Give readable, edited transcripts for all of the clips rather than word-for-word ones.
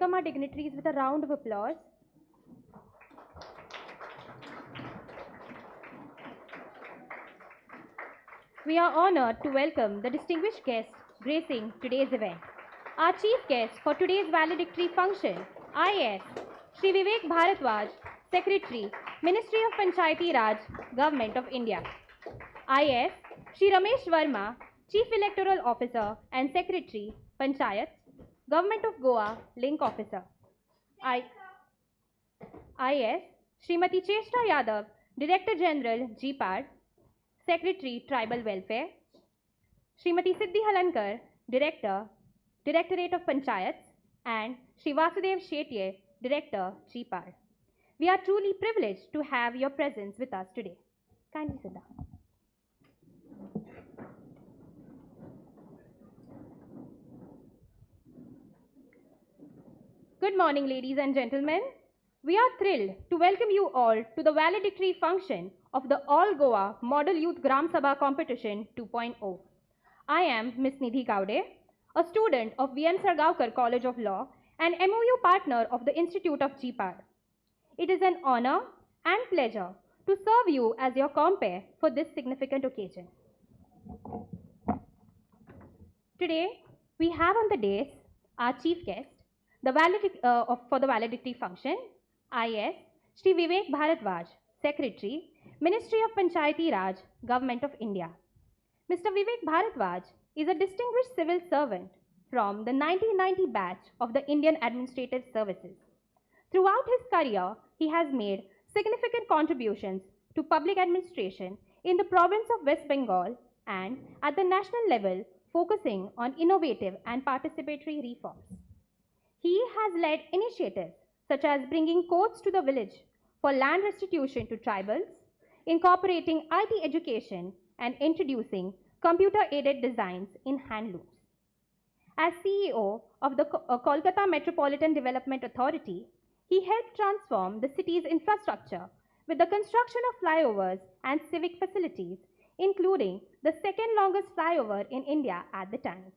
welcome our dignitaries with a round of applause. We are honored to welcome the distinguished guests gracing today's event. Our chief guest for today's valedictory function, IAS, Shri Vivek Bharadwaj, Secretary, Ministry of Panchayati Raj, Government of India. IAS, Shri Ramesh Verma, Chief Electoral Officer and Secretary, Panchayats, Government of Goa, Link Officer. IAS, Srimati Cheshta Yadav, Director General, GIPARD, Secretary, Tribal Welfare. Srimati Siddhi Halankar, Director, Directorate of Panchayats, and Shri Vasudev Shetye, Director, GIPARD. We are truly privileged to have your presence with us today. Kindly sit down. Good morning, ladies and gentlemen. We are thrilled to welcome you all to the valedictory function of the All Goa Model Youth Gram Sabha Competition 2.0. I am Ms. Nidhi Gowde, a student of V.M. Sargaonkar College of Law and MOU partner of the Institute of GIPARD. It is an honor and pleasure to serve you as your compere for this significant occasion. Today, we have on the dais our chief guest, for the valedictory function, IAS, Shri Vivek Bharadwaj, Secretary, Ministry of Panchayati Raj, Government of India. Mr. Vivek Bharadwaj is a distinguished civil servant from the 1990 batch of the Indian Administrative Services. Throughout his career, he has made significant contributions to public administration in the province of West Bengal and at the national level, focusing on innovative and participatory reforms. He has led initiatives such as bringing courts to the village for land restitution to tribals, incorporating IT education, and introducing computer-aided designs in handlooms. As CEO of the Kolkata Metropolitan Development Authority, he helped transform the city's infrastructure with the construction of flyovers and civic facilities, including the second longest flyover in India at the time.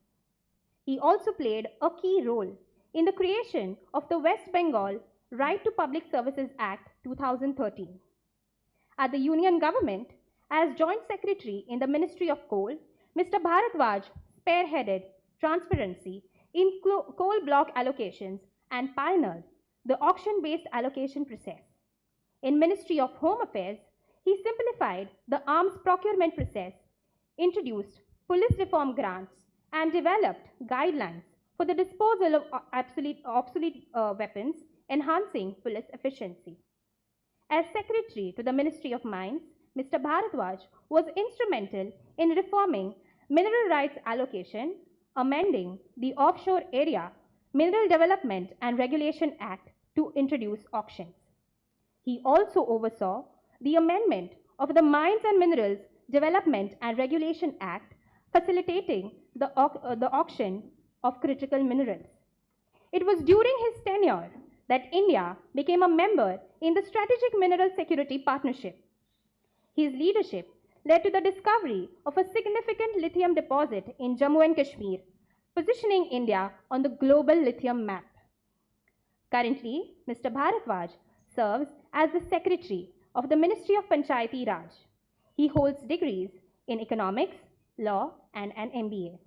He also played a key role in the creation of the West Bengal Right to Public Services Act 2013. At the Union Government, as Joint Secretary in the Ministry of Coal, Mr. Bharadwaj spearheaded transparency in coal block allocations and pioneered the auction-based allocation process. In Ministry of Home Affairs, he simplified the arms procurement process, introduced police reform grants, and developed guidelines for the disposal of obsolete weapons, enhancing police efficiency. As Secretary to the Ministry of Mines, Mr. Bharadwaj was instrumental in reforming mineral rights allocation, amending the Offshore Area Mineral Development and Regulation Act to introduce auctions. He also oversaw the amendment of the Mines and Minerals Development and Regulation Act, facilitating the auction of critical minerals. It was during his tenure that India became a member in the Strategic Mineral Security Partnership. His leadership led to the discovery of a significant lithium deposit in Jammu and Kashmir, positioning India on the global lithium map. Currently, Mr. Bharadwaj serves as the Secretary of the Ministry of Panchayati Raj. He holds degrees in economics, law, and an MBA.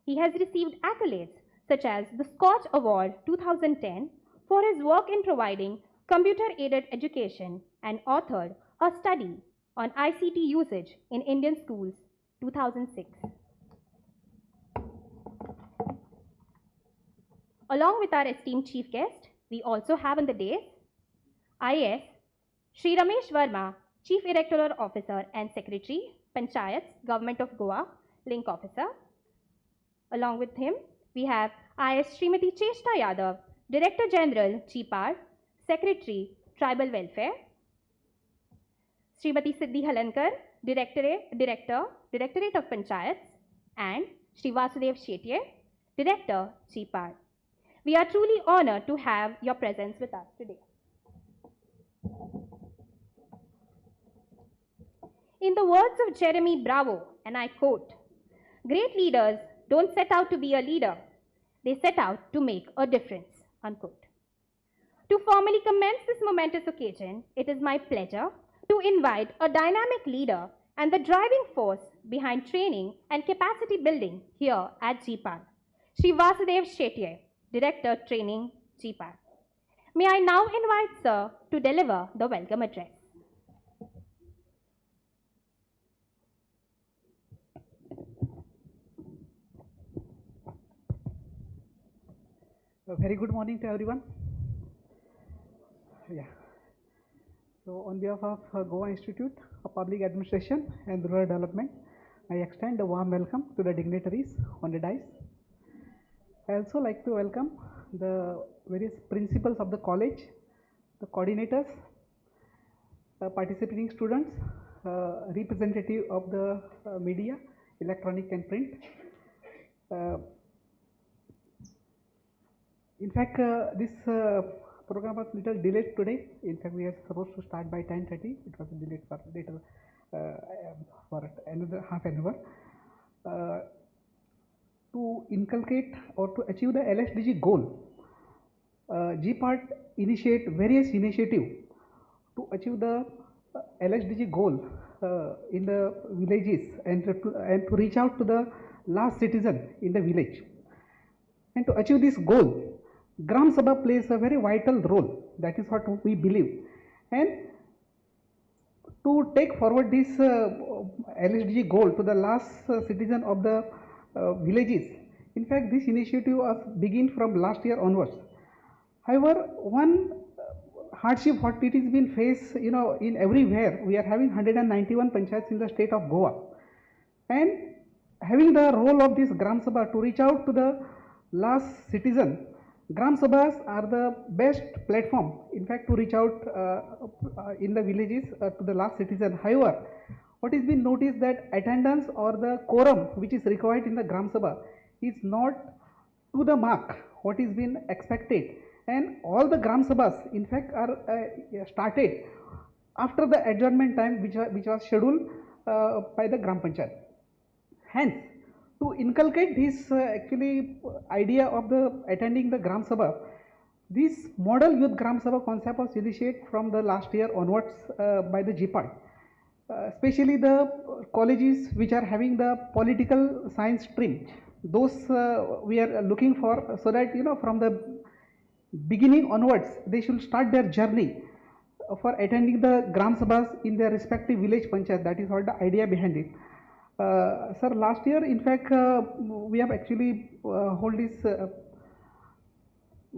He has received accolades such as the Scotch Award 2010 for his work in providing computer-aided education and authored a study on ICT usage in Indian schools 2006. Along with our esteemed chief guest, we also have on the dais IAS Shri Ramesh Verma, Chief Electoral Officer and Secretary, Panchayats, Government of Goa, Link Officer. Along with him, we have IAS Srimati Cheshta Yadav, Director General, GIPARD, Secretary, Tribal Welfare. Srimati Siddhi Halankar, Directorate of Panchayats, and Shri Vasudev Shetye, Director, GIPARD. We are truly honored to have your presence with us today. In the words of Jeremy Bravo, and I quote, "Great leaders don't set out to be a leader, they set out to make a difference." unquote. To formally commence this momentous occasion, it is my pleasure to invite a dynamic leader and the driving force behind training and capacity building here at GIPARD, Shri Vasudev Shetye, Director Training, GIPARD. May I now invite Sir to deliver the welcome address. A very good morning to everyone. Yeah. So on behalf of Goa Institute of Public Administration and Rural Development, I extend a warm welcome to the dignitaries on the dais. I also like to welcome the various principals of the college, the coordinators, participating students, representative of the media, electronic and print. In fact, this program was little delayed today. In fact, we are supposed to start by 10:30. It was delayed for later for another half an hour. To inculcate or to achieve the LSDG goal, GPART initiate various initiatives to achieve the LSDG goal in the villages and to reach out to the last citizen in the village. And to achieve this goal, Gram Sabha plays a very vital role. That is what we believe. And to take forward this LSDG goal to the last citizen of the villages, in fact, this initiative was begin from last year onwards. However, one hardship what it is been faced, in everywhere, we are having 191 panchayats in the state of Goa. And having the role of this Gram Sabha to reach out to the last citizen, Gram Sabhas are the best platform, in fact, to reach out in the villages to the last citizen. However, what has been noticed that attendance or the quorum which is required in the Gram Sabha is not to the mark what is been expected. And all the Gram Sabhas, in fact, are started after the adjournment time which was scheduled by the Gram Panchayat. Hence, to inculcate this idea of the attending the Gram Sabha, this model youth Gram Sabha concept was initiated from the last year onwards by the GPARD. Especially the colleges which are having the political science stream, those we are looking for, so that from the beginning onwards they should start their journey for attending the Gram Sabhas in their respective village panchayat. That is what the idea behind it. Sir, last year, in fact, we have actually hold this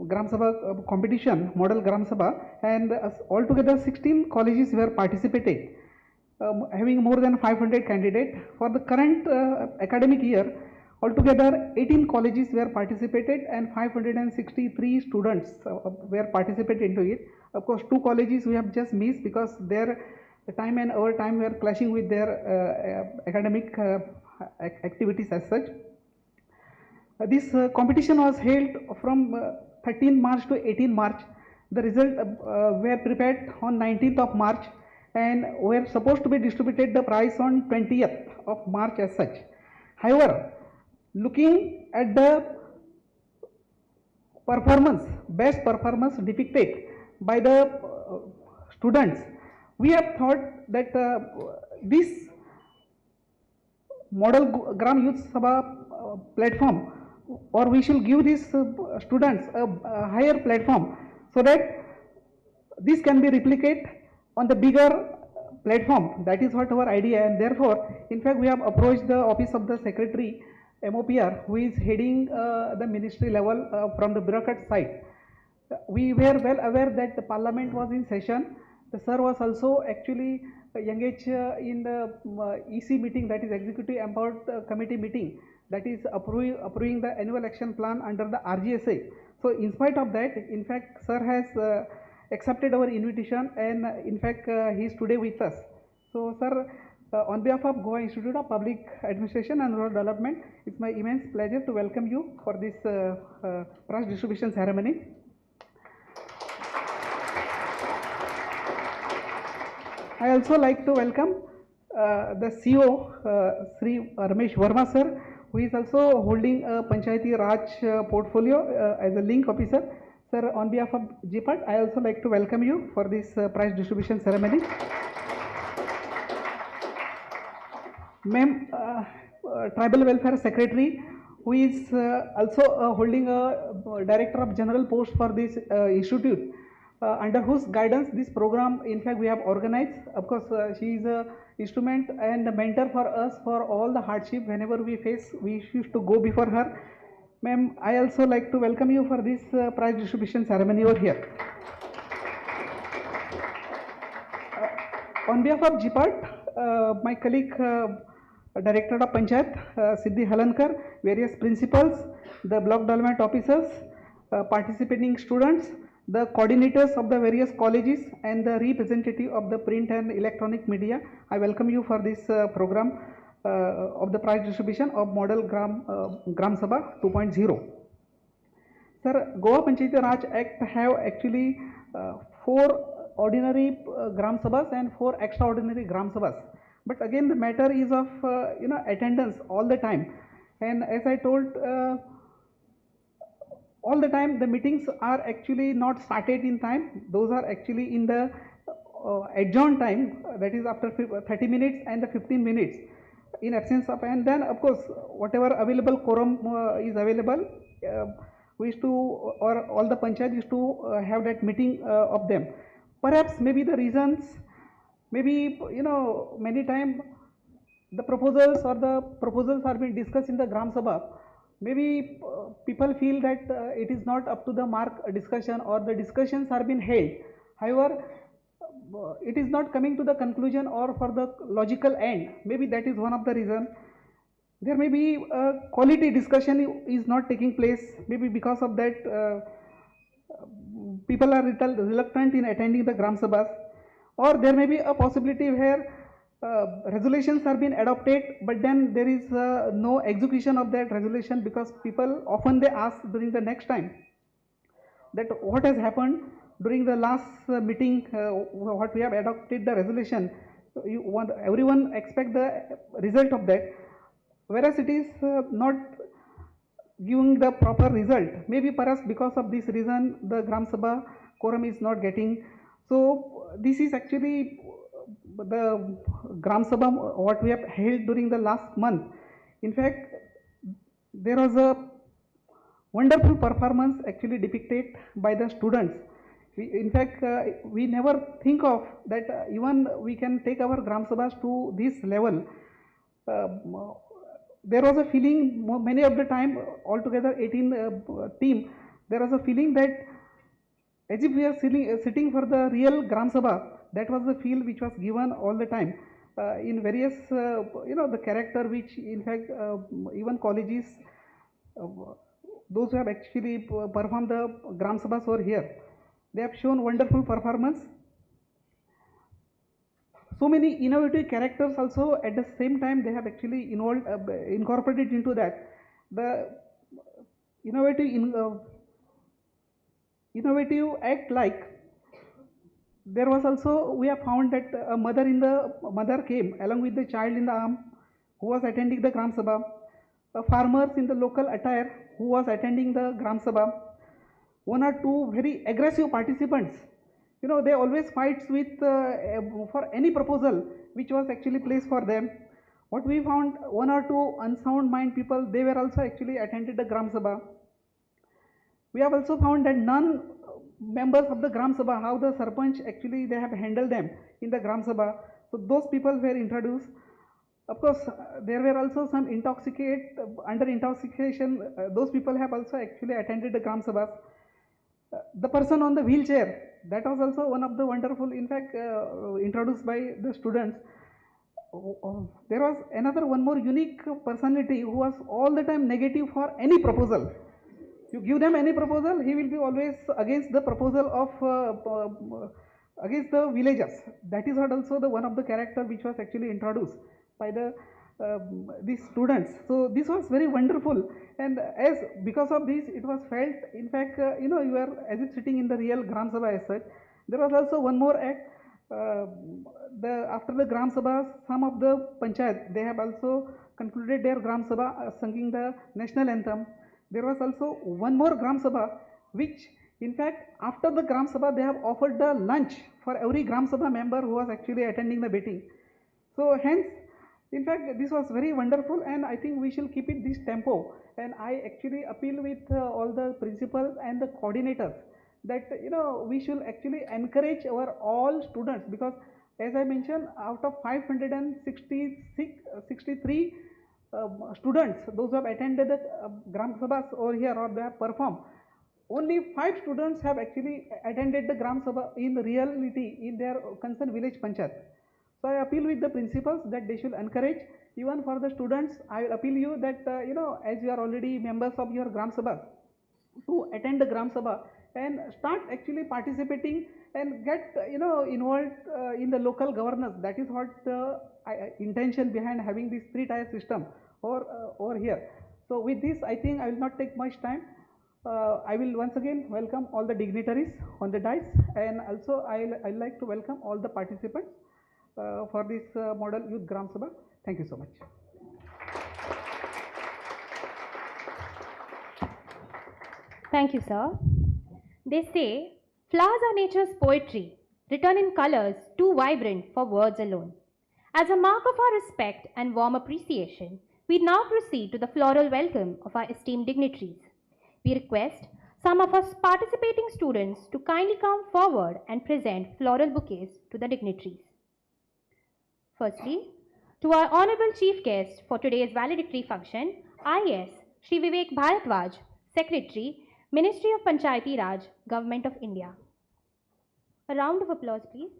Gram Sabha competition, model Gram Sabha, and altogether 16 colleges were participated, having more than 500 candidates. For the current academic year, altogether 18 colleges were participated and 563 students were participated into it. Of course, 2 colleges we have just missed because their time and our time were clashing with their academic activities as such. This competition was held from 13 March to 18 March. The result were prepared on 19th of March and were supposed to be distributed the prize on 20th of March as such. However, looking at the performance, best performance depicted by the students, we have thought that this model Gram Youth Sabha platform, or we should give these students a higher platform so that this can be replicated on the bigger platform. That is what our idea, and therefore, in fact, we have approached the office of the secretary MOPR, who is heading the ministry level from the bureaucrat side. We were well aware that the parliament was in session. The sir was also actually engaged in the EC meeting, that is Executive Empowered Committee meeting, that is approving the annual action plan under the RGSA. So in spite of that, in fact, sir has accepted our invitation, and in fact he is today with us. So sir, on behalf of Goa Institute of Public Administration and Rural Development, it's my immense pleasure to welcome you for this prize distribution ceremony. I also like to welcome the CEO, Sri Ramesh Verma sir, who is also holding a Panchayati Raj portfolio as a link officer. Sir, on behalf of GIPARD, I also like to welcome you for this prize distribution ceremony. Ma'am, Tribal Welfare Secretary, who is also holding a Director of General post for this institute, under whose guidance this program, in fact, we have organized. Of course, she is a instrument and a mentor for us for all the hardship whenever we face. We used to go before her. Ma'am, I also like to welcome you for this prize distribution ceremony over here. On behalf of GIPARD, my colleague, Director of Panchayat, Siddhi Halankar, various principals, the block development officers, participating students, the coordinators of the various colleges, and the representative of the print and electronic media, I welcome you for this program of the prize distribution of Model Gram Sabha 2.0. Sir, Goa Panchayati Raj Act have actually 4 ordinary Gram Sabhas and 4 extraordinary Gram Sabhas. But again, the matter is of attendance all the time. And as I told, all the time the meetings are actually not started in time. Those are actually in the adjourned time, that is after 30 minutes and the 15 minutes in absence of, and then of course whatever available quorum is available, we used to, or all the panchayat used to have that meeting of them. Perhaps maybe the reasons, maybe many times the proposals are being discussed in the Gram Sabha. Maybe people feel that it is not up to the mark discussion, or the discussions are being held. However, it is not coming to the conclusion or for the logical end. Maybe that is one of the reasons. There may be quality discussion is not taking place. Maybe because of that, people are reluctant in attending the Gram Sabhas, or there may be a possibility where resolutions are being adopted, but then there is no execution of that resolution, because people often they ask during the next time that what has happened during the last meeting, what we have adopted the resolution. Everyone expect the result of that, whereas it is not giving the proper result. Maybe perhaps because of this reason the Gram Sabha quorum is not getting. So this is actually the Gram Sabha what we have held during the last month. In fact, there was a wonderful performance actually depicted by the students. In fact, we never think of that even we can take our Gram Sabhas to this level. There was a feeling many of the time, altogether 18 team, there was a feeling that as if we are sitting for the real Gram Sabha. That was the feel which was given all the time in various, the character which in fact even colleges, those who have actually performed the Gram Sabhas over here, they have shown wonderful performance. So many innovative characters also at the same time they have actually incorporated into that. The innovative act, like there was also, we have found that a mother came along with the child in the arm who was attending the Gram Sabha. Farmers in the local attire who was attending the Gram Sabha. 1 or 2 very aggressive participants. They always fights with for any proposal which was actually placed for them. What we found, 1 or 2 unsound mind people, they were also actually attended the Gram Sabha. We have also found that none members of the Gram Sabha, how the Sarpanch actually they have handled them in the Gram Sabha. So those people were introduced. Of course, there were also some under intoxication, those people have also actually attended the Gram Sabhas. The person on the wheelchair, that was also one of the wonderful, in fact, introduced by the students. There was one more unique personality who was all the time negative for any proposal. You give them any proposal, he will be always against the proposal of against the villagers. That is what also the one of the character which was actually introduced by these students. So this was very wonderful, and as because of this, it was felt. In fact, you are as if sitting in the real Gram Sabha as such. There was also one more act. After the Gram Sabha, some of the panchayat they have also concluded their Gram Sabha singing the national anthem. There was also one more Gram Sabha which In fact, after the Gram Sabha, they have offered the lunch for every Gram Sabha member who was actually attending the meeting. So hence, in fact, this was very wonderful, and I think we shall keep it this tempo. And I actually appeal with all the principals and the coordinators that we should actually encourage our all students, because as I mentioned, out of 563 students, those who have attended the Gram Sabhas over here or they have performed, only 5 students have actually attended the Gram Sabha in reality in their concerned village panchayat. So I appeal with the principals that they should encourage even for the students. I will appeal you that as you are already members of your Gram Sabha, to attend the Gram Sabha and start actually participating and get involved in the local governance. That is what the intention behind having this 3-tier system over here. So with this, I think I will not take much time. I will once again welcome all the dignitaries on the dais, and also I like to welcome all the participants for this Model Youth Gram Sabha. Thank you so much. Thank you, sir. They say, flowers are nature's poetry, written in colors too vibrant for words alone. As a mark of our respect and warm appreciation, we now proceed to the floral welcome of our esteemed dignitaries. We request some of us participating students to kindly come forward and present floral bouquets to the dignitaries. Firstly, to our honorable chief guest for today's valedictory function, IS Shri Vivek Bharadwaj, Secretary, Ministry of Panchayati Raj, Government of India. A round of applause, please.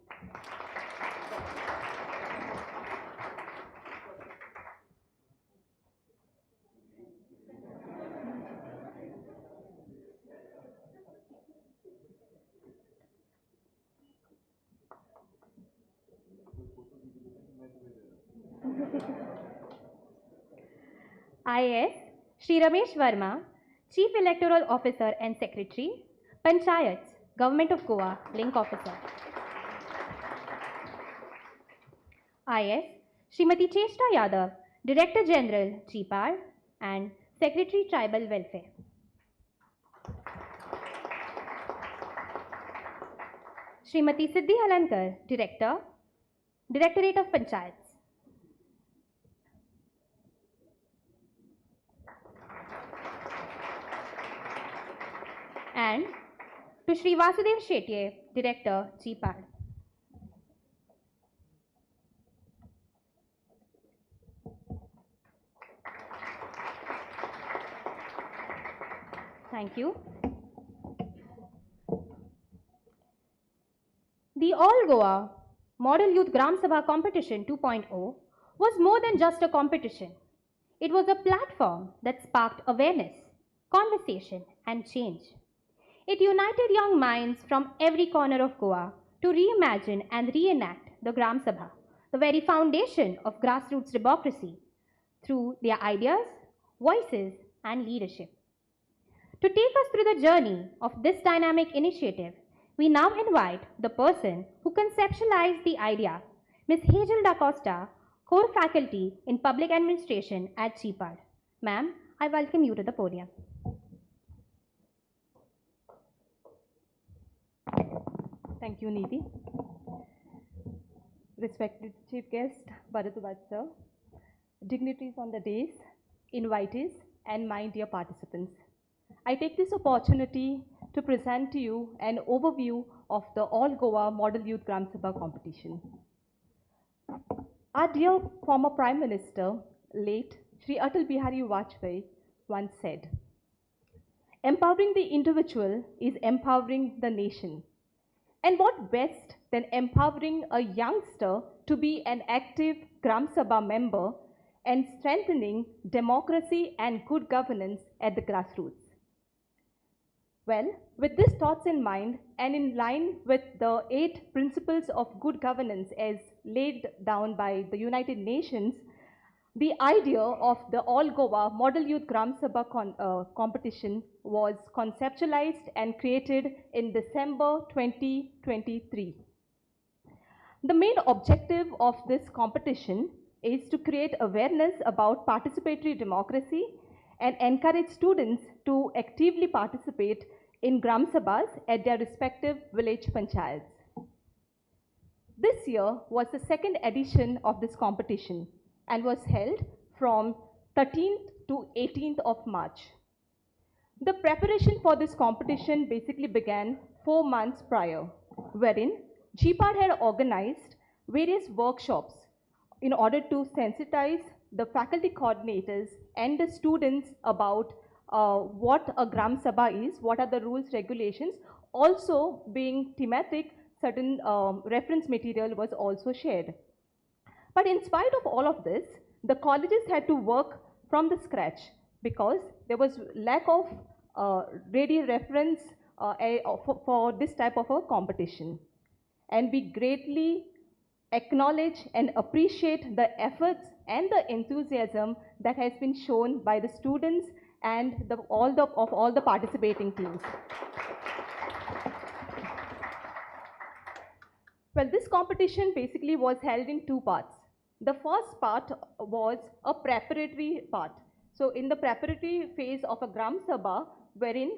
IS Shri Ramesh Verma, Chief Electoral Officer and Secretary, Panchayats, Government of Goa, Link Officer. IS Srimati Cheshta Yadav, Director General, GIPARD and Secretary Tribal Welfare. Srimati Siddhi Halankar, Director, Directorate of Panchayats. And to Shri Vasudev Shetye, Director, GIPARD. Thank you. The All Goa Model Youth Gram Sabha Competition 2.0 was more than just a competition. It was a platform that sparked awareness, conversation, and change. It united young minds from every corner of Goa to reimagine and reenact the Gram Sabha, the very foundation of grassroots democracy, through their ideas, voices, and leadership. To take us through the journey of this dynamic initiative, we now invite the person who conceptualized the idea, Ms. Hazel Da Costa, core faculty in public administration at GIPARD. Ma'am, I welcome you to the podium. Thank you, Nidhi. Respected Chief Guest, Bharadwaj Sir, dignitaries on the dais, invitees, and my dear participants. I take this opportunity to present to you an overview of the All Goa Model Youth Gram Sabha competition. Our dear former Prime Minister, late Shri Atal Bihari Vajpayee, once said, "Empowering the individual is empowering the nation." And what best than empowering a youngster to be an active Gram Sabha member and strengthening democracy and good governance at the grassroots. Well, with these thoughts in mind and in line with the 8 principles of good governance as laid down by the United Nations, the idea of the All Goa Model Youth Gram Sabha competition was conceptualized and created in December 2023. The main objective of this competition is to create awareness about participatory democracy and encourage students to actively participate in Gram Sabhas at their respective village panchayats. This year was the second edition of this competition and was held from 13th to 18th of March. The preparation for this competition basically began 4 months prior, wherein GIPARD had organized various workshops in order to sensitize the faculty coordinators and the students about what a Gram Sabha is, what are the rules, regulations. Also being thematic, certain reference material was also shared. But in spite of all of this, the colleges had to work from the scratch because there was lack of ready reference for this type of a competition. And we greatly acknowledge and appreciate the efforts and the enthusiasm that has been shown by the students and all the participating teams. Well, this competition basically was held in 2 parts. The first part was a preparatory part. So in the preparatory phase of a Gram Sabha, wherein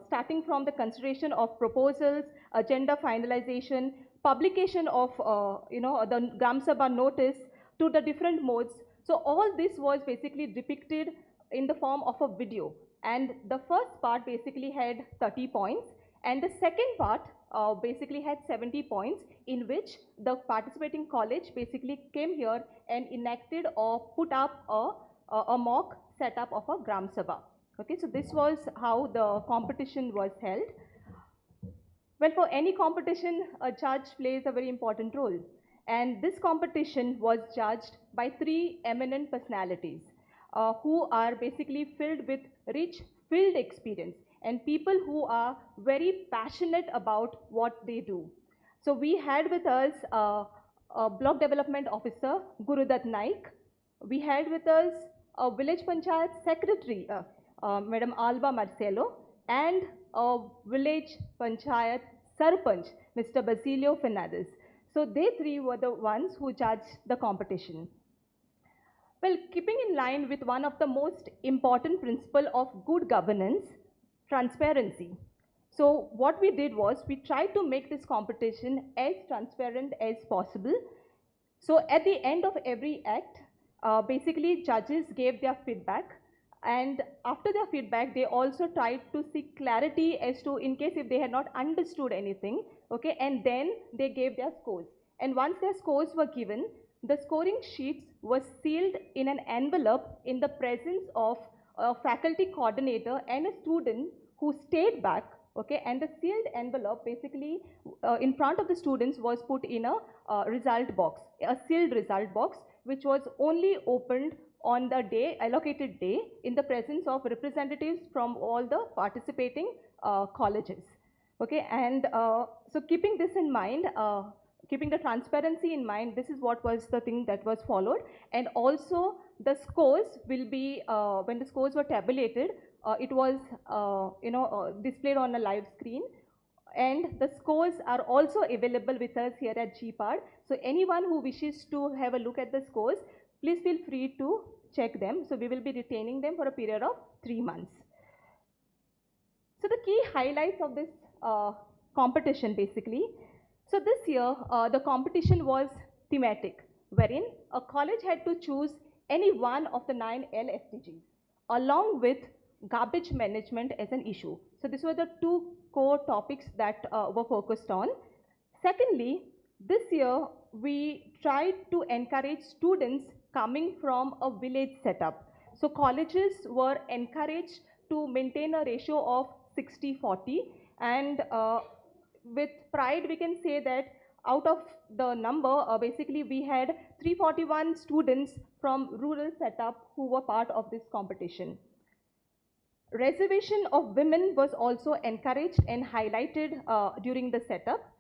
starting from the consideration of proposals, agenda finalization, publication of the Gram Sabha notice to the different modes. So all this was basically depicted in the form of a video. And the first part basically had 30 points, and the second part basically had 70 points, in which the participating college basically came here and enacted or put up a mock setup of a Gram Sabha. Okay, so this was how the competition was held. Well, for any competition, a judge plays a very important role. And this competition was judged by 3 eminent personalities who are basically filled with rich field experience and people who are very passionate about what they do. So we had with us a block development officer, Gurudat Naik. We had with us a village panchayat secretary, Madam Alba Marcelo, and a village panchayat sarpanch, Mr. Basilio Fernandez. So they 3 were the ones who judged the competition. Well, keeping in line with one of the most important principles of good governance, transparency. So what we did was we tried to make this competition as transparent as possible. So at the end of every act, basically judges gave their feedback, and after their feedback they also tried to seek clarity as to in case if they had not understood anything, okay, and then they gave their scores. And once their scores were given, the scoring sheets were sealed in an envelope in the presence of a faculty coordinator and a student who stayed back, okay, and the sealed envelope basically in front of the students was put in a result box, a sealed result box, which was only opened on the day, allocated day, in the presence of representatives from all the participating colleges. Okay, and so keeping this in mind, keeping the transparency in mind, this is what was the thing that was followed. And also the scores will be, when the scores were tabulated, it was displayed on a live screen. And the scores are also available with us here at GIPARD. So anyone who wishes to have a look at the scores, please feel free to check them. So we will be retaining them for a period of 3 months. So the key highlights of this competition basically. So this year, the competition was thematic, wherein a college had to choose any one of the 9 LSDGs, along with garbage management as an issue. So these were the 2 core topics that were focused on. Secondly, this year, we tried to encourage students coming from a village setup. So colleges were encouraged to maintain a ratio of 60-40, and with pride we can say that out of the number, basically we had 341 students from rural setup who were part of this competition. Reservation of women was also encouraged and highlighted during the setup.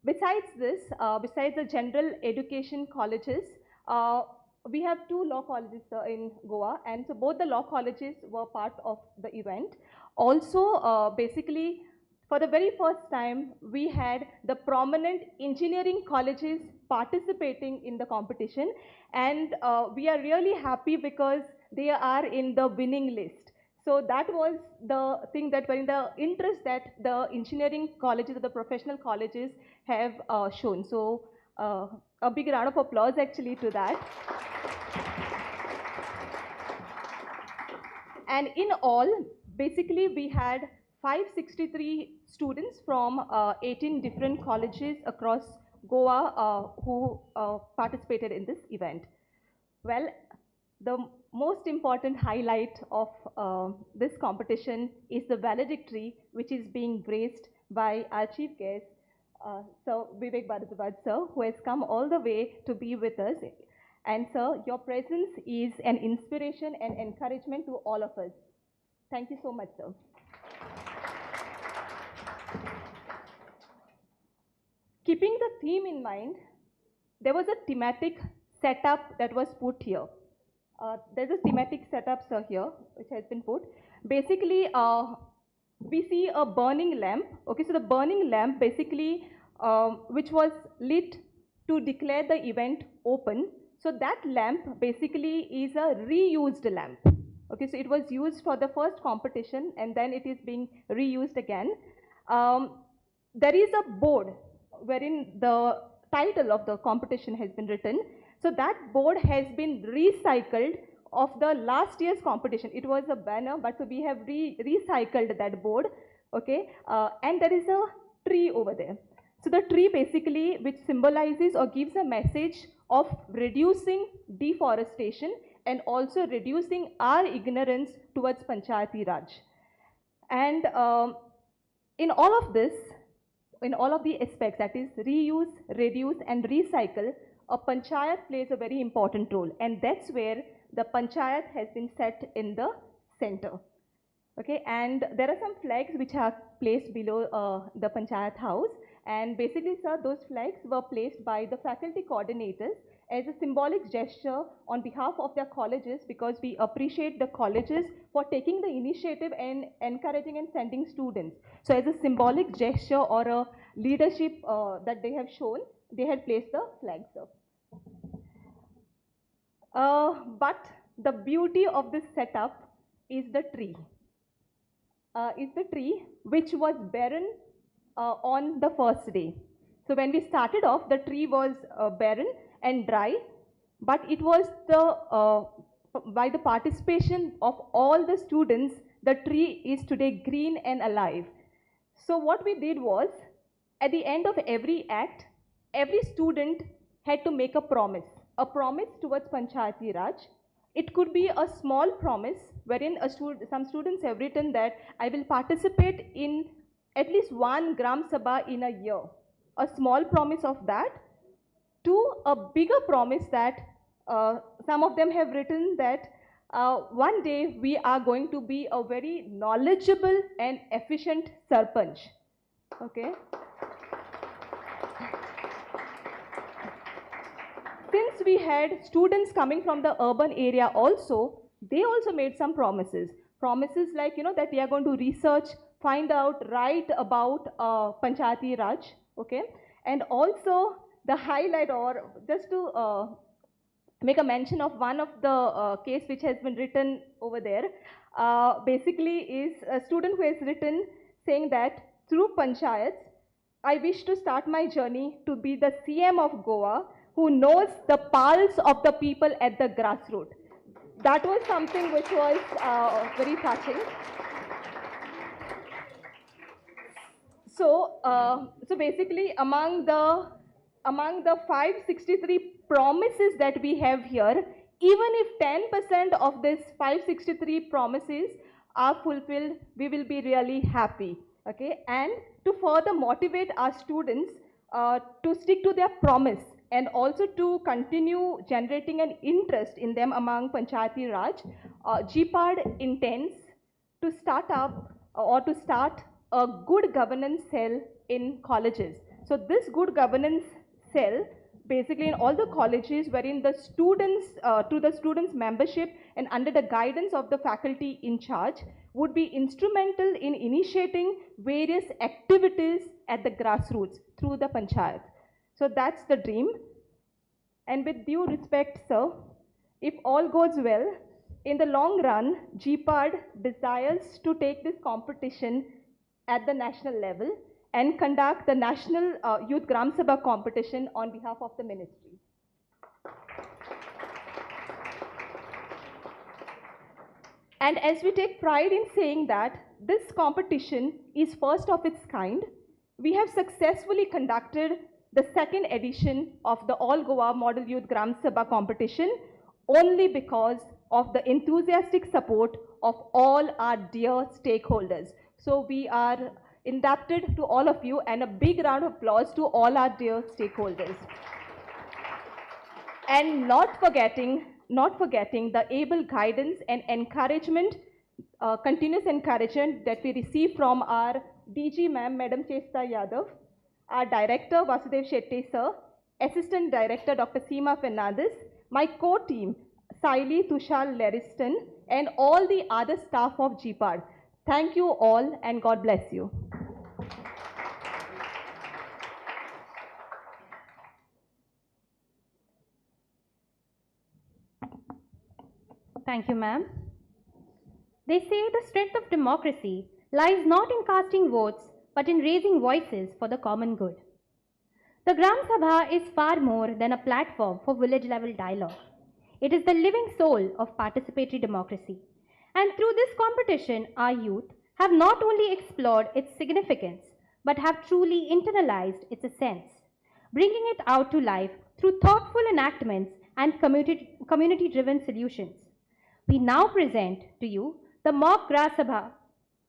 Besides this, besides the general education colleges, we have 2 law colleges in Goa, and so both the law colleges were part of the event. Also, basically, for the very first time, we had the prominent engineering colleges participating in the competition, and we are really happy because they are in the winning list. So that was the thing that were in the interest that the engineering colleges or the professional colleges have shown. So a big round of applause actually to that. And in all, basically we had 563 students from 18 different colleges across Goa who participated in this event. Well, the most important highlight of this competition is the valedictory, which is being graced by our chief guest, Sir Vivek Bharadwaj, sir, who has come all the way to be with us. And sir, your presence is an inspiration and encouragement to all of us. Thank you so much, sir. Keeping the theme in mind, there was a thematic setup that was put here. There's a thematic setup, sir, here, which has been put. Basically, we see a burning lamp. Okay, so the burning lamp, basically, which was lit to declare the event open. So that lamp basically is a reused lamp. Okay, so it was used for the first competition and then it is being reused again. There is a board wherein the title of the competition has been written. So that board has been recycled of the last year's competition. It was a banner, but so we have recycled that board, okay? And there is a tree over there. So the tree basically, which symbolizes or gives a message of reducing deforestation and also reducing our ignorance towards Panchayati Raj. And in all of this, in all of the aspects, that is reuse, reduce and recycle, a panchayat plays a very important role, and that's where the panchayat has been set in the center. Okay, and there are some flags which are placed below the panchayat house, and basically, sir, those flags were placed by the faculty coordinators as a symbolic gesture on behalf of their colleges, because we appreciate the colleges for taking the initiative and encouraging and sending students. So as a symbolic gesture or a leadership that they have shown, they had placed the flags up. But the beauty of this setup is the tree. Which was barren on the first day. So when we started off, the tree was barren and dry, but it was by the participation of all the students, the tree is today green and alive. So what we did was, at the end of every act, every student had to make a promise towards Panchayati Raj. It could be a small promise wherein some students have written that I will participate in at least one Gram Sabha in a year. A small promise of that, to a bigger promise that some of them have written that one day we are going to be a very knowledgeable and efficient Sarpanch. Okay. Since we had students coming from the urban area also, they also made some promises. Promises like, that we are going to research, find out, write about Panchayati Raj, okay? And also the highlight, or just to make a mention of one of the case which has been written over there, basically is a student who has written saying that through Panchayats, I wish to start my journey to be the CM of Goa who knows the pulse of the people at the grassroots. That was something which was very touching. So, so basically, among the 563 promises that we have here, even if 10% of these 563 promises are fulfilled, we will be really happy. Okay, and to further motivate our students to stick to their promise and also to continue generating an interest in them among Panchayati Raj, GIPARD intends to start up or to start a good governance cell in colleges. So this good governance cell, basically in all the colleges wherein the students, to the students' membership and under the guidance of the faculty in charge, would be instrumental in initiating various activities at the grassroots through the panchayat. So that's the dream. And with due respect, sir, if all goes well, in the long run, GIPARD desires to take this competition at the national level and conduct the National Youth Gram Sabha competition on behalf of the ministry. And as we take pride in saying that this competition is first of its kind, we have successfully conducted the second edition of the All Goa Model Youth Gram Sabha competition only because of the enthusiastic support of all our dear stakeholders. So we are indebted to all of you, and a big round of applause to all our dear stakeholders. And not forgetting the able guidance and encouragement, continuous encouragement that we receive from our DG ma'am, Madam Chesta Yadav, our director Vasudev Shetty sir, assistant director Dr. Seema Fernandez, my core team Saili Tushar Leriston, and all the other staff of GIPARD. Thank you all, and God bless you. Thank you, ma'am. They say the strength of democracy lies not in casting votes, but in raising voices for the common good. The Gram Sabha is far more than a platform for village-level dialogue. It is the living soul of participatory democracy. And through this competition, our youth have not only explored its significance, but have truly internalized its essence, bringing it out to life through thoughtful enactments and community-driven solutions. We now present to you the mock Gram Sabha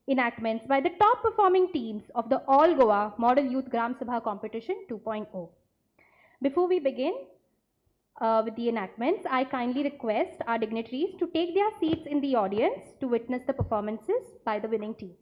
enactments by the top performing teams of the All Goa Model Youth Gram Sabha Competition 2.0. Before we begin with the enactments, I kindly request our dignitaries to take their seats in the audience to witness the performances by the winning teams.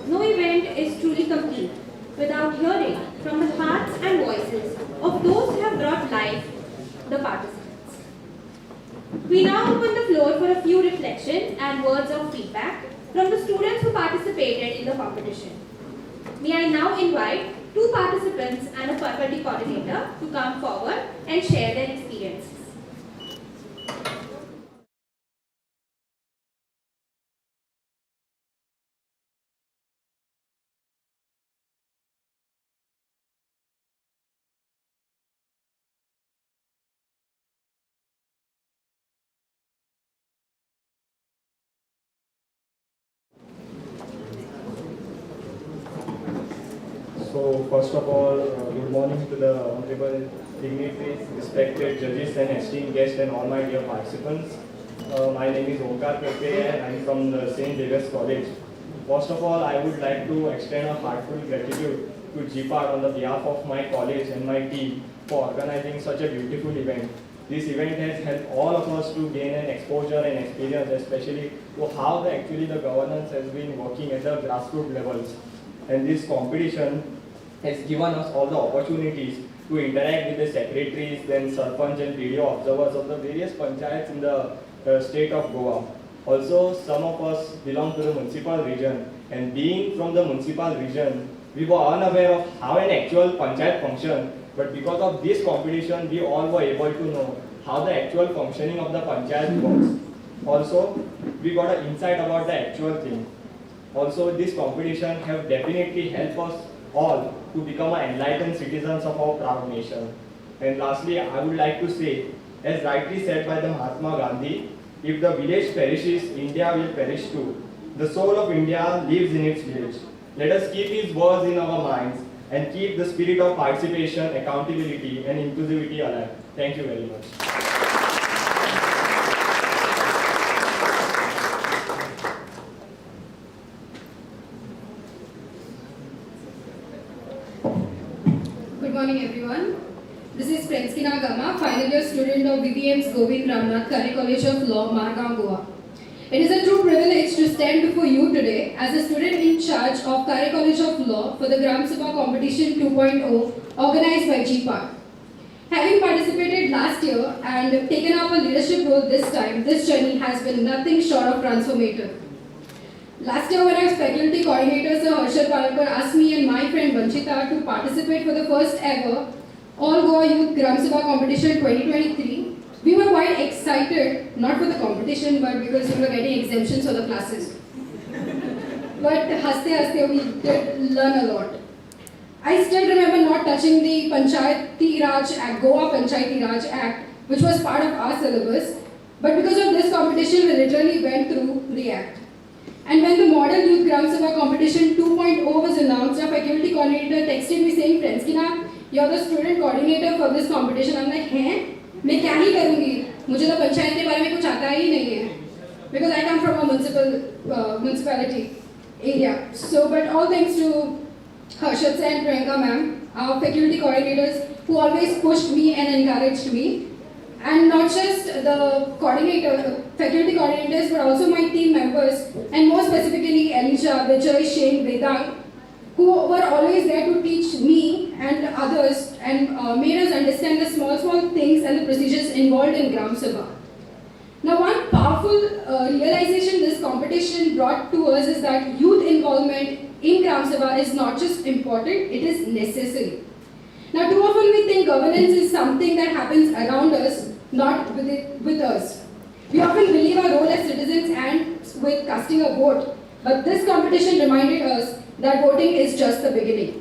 No event is truly complete without hearing from the hearts and voices of those who have brought life the participants. We now open the floor for a few reflections and words of feedback from the students who participated in the competition. May I now invite two participants and a faculty coordinator to come forward and share their experiences. So first of all, good morning to the honorable dignitaries, respected judges and esteemed guests and all my dear participants. My name is Omkar Pepere and I am from the St. Xavier's College. First of all, I would like to extend a heartfelt gratitude to GIPARD on the behalf of my college and my team for organizing such a beautiful event. This event has helped all of us to gain an exposure and experience, especially to how the governance has been working at the grassroots levels. And this competition has given us all the opportunities to interact with the secretaries, then sarpanch and video observers of the various panchayats in the state of Goa. Also, some of us belong to the municipal region, and being from the municipal region, we were unaware of how an actual panchayat function, but because of this competition, we all were able to know how the actual functioning of the panchayat works. Also, we got an insight about the actual thing. Also, this competition have definitely helped us all to become enlightened citizens of our proud nation. And lastly, I would like to say, as rightly said by the Mahatma Gandhi, if the village perishes, India will perish too. The soul of India lives in its village. Let us keep his words in our minds and keep the spirit of participation, accountability, and inclusivity alive. Thank you very much. Good morning, everyone. This is Prenskina Gama, final year student of BBM's Govind Ramnath Kare College of Law, Margam, Goa. It is a true privilege to stand before you today as a student in charge of Kare College of Law for the Gram Sabha Competition 2.0 organized by GIPARD. Having participated last year and taken up a leadership role this time, this journey has been nothing short of transformative. Last year when I was faculty coordinator, Sir Harshad Palakar asked me and my friend Vanchita to participate for the first ever All Goa Youth Gram Sabha Competition 2023. We were quite excited, not for the competition, but because we were getting exemptions for the classes. But haste we did learn a lot. I still remember not touching the Panchayati Raj Act, Goa Panchayati Raj Act, which was part of our syllabus. But because of this competition, we literally went through the act. And when the Model Youth Gram Sabha Competition 2.0 was announced, our faculty coordinator texted me saying, Prenskina, you're the student coordinator for this competition. I'm like, हैं? मैं क्या ही करूँगी? मुझे तो पंचायत के बारे में कुछ आता ही नहीं है. Because I come from a municipality area. So, but all thanks to Harshad sir and Priyanka ma'am, our faculty coordinators who always pushed me and encouraged me. And not just the faculty coordinators, but also my team members, and more specifically Alisha, Vijay, Shane, Vedant, who were always there to teach me and others and made us understand the small things and the procedures involved in Gram Sabha. Now, one powerful realization this competition brought to us is that youth involvement in Gram Sabha is not just important, it is necessary. Now, too often we think governance is something that happens around us, not with us. We often believe our role as citizens ends with casting a vote, but this competition reminded us that voting is just the beginning.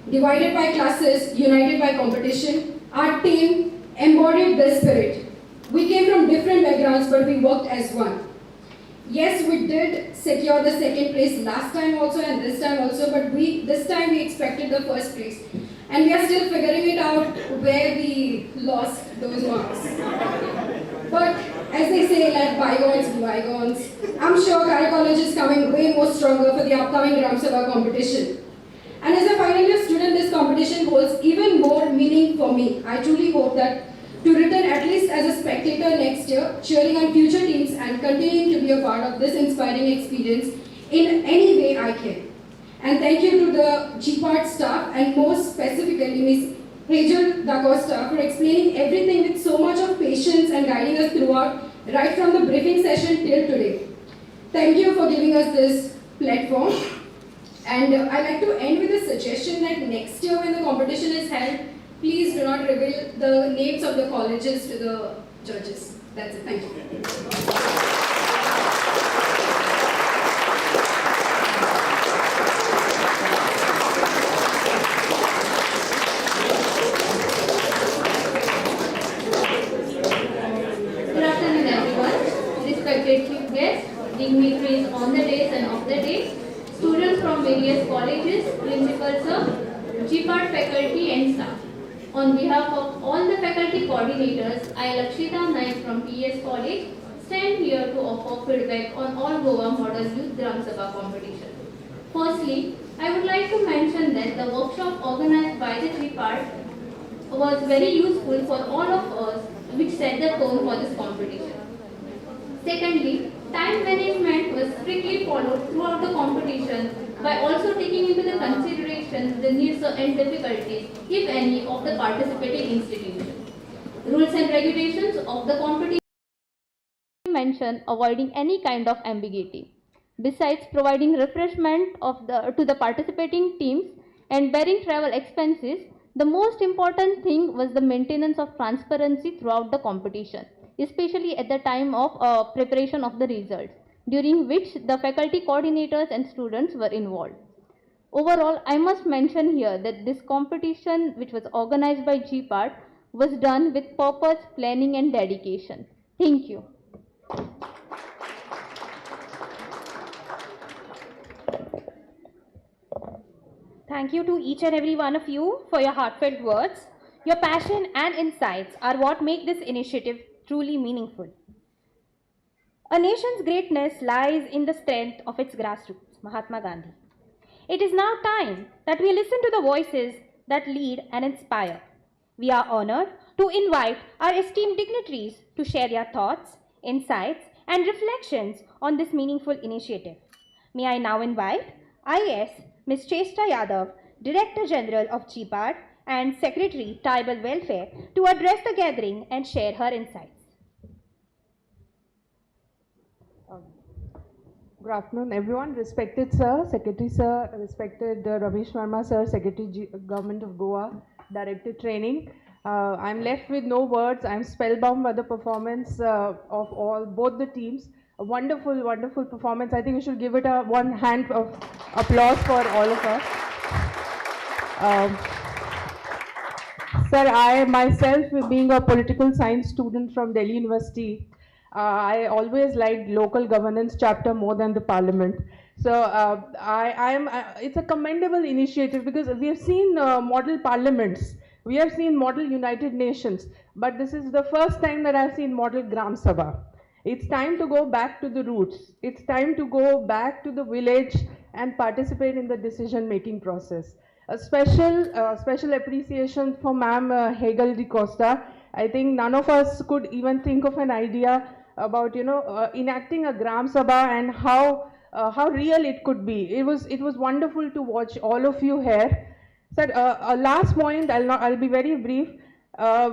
Divided by classes, united by competition, our team embodied this spirit. We came from different backgrounds, but we worked as one. Yes, we did secure the second place last time also and this time also, but this time we expected the first place. And we are still figuring it out where we lost those marks. But as they say, let bygones be bygones. I'm sure Kare College is coming way more stronger for the upcoming Gram Sabha competition. And as a final year student, this competition holds even more meaning for me. I truly hope that to return at least as a spectator next year, cheering on future teams and continuing to be a part of this inspiring experience in any way I can. And thank you to the GIPARD staff and most specifically Ms. Hazel D'Acosta for explaining everything with so much of patience and guiding us throughout, right from the briefing session till today. Thank you for giving us this platform. And I'd like to end with a suggestion that next year when the competition is held, please do not reveal the names of the colleges to the judges. That's it. Thank you. Respected guests, dignitaries on the days and off the days, students from various colleges, principals, GIPARD faculty and staff. On behalf of all the faculty coordinators, I, Lakshita Naik from PS College, stand here to offer feedback on All Goa Model Youth Gram Sabha competition. Firstly, I would like to mention that the workshop organized by the GIPARD was very useful for all of us, which set the tone for this competition. Secondly, time management was strictly followed throughout the competition by also taking into the consideration the needs and difficulties, if any, of the participating institution. Rules and regulations of the competition mention avoiding any kind of ambiguity. Besides providing refreshment to the participating teams and bearing travel expenses, the most important thing was the maintenance of transparency throughout the competition, especially at the time of preparation of the results, during which the faculty coordinators and students were involved. Overall, I must mention here that this competition, which was organized by GIPARD, was done with purpose, planning and dedication. Thank you. Thank you to each and every one of you for your heartfelt words. Your passion and insights are what make this initiative truly meaningful. A nation's greatness lies in the strength of its grassroots, Mahatma Gandhi. It is now time that we listen to the voices that lead and inspire. We are honored to invite our esteemed dignitaries to share their thoughts, insights, and reflections on this meaningful initiative. May I now invite IS Ms. Chesta Yadav, Director General of GIPARD and Secretary Tribal Welfare, to address the gathering and share her insights. Good afternoon, everyone. Respected Sir, Secretary Sir, respected Ramesh Verma Sir, Secretary Government of Goa, Director Training. I'm left with no words. I'm spellbound by the performance of both the teams. A wonderful, wonderful performance. I think we should give it a one hand of applause for all of us. Sir, I myself, being a political science student from Delhi University, I always liked local governance chapter more than the parliament. So it's a commendable initiative because we have seen model parliaments, we have seen model United Nations, but this is the first time that I've seen model Gram Sabha. It's time to go back to the roots. It's time to go back to the village and participate in the decision-making process. A special appreciation for Ma'am Hegel de Costa. I think none of us could even think of an idea about enacting a Gram Sabha and how real it could be. It was wonderful to watch all of you here. Sir, a last point. I'll be very brief.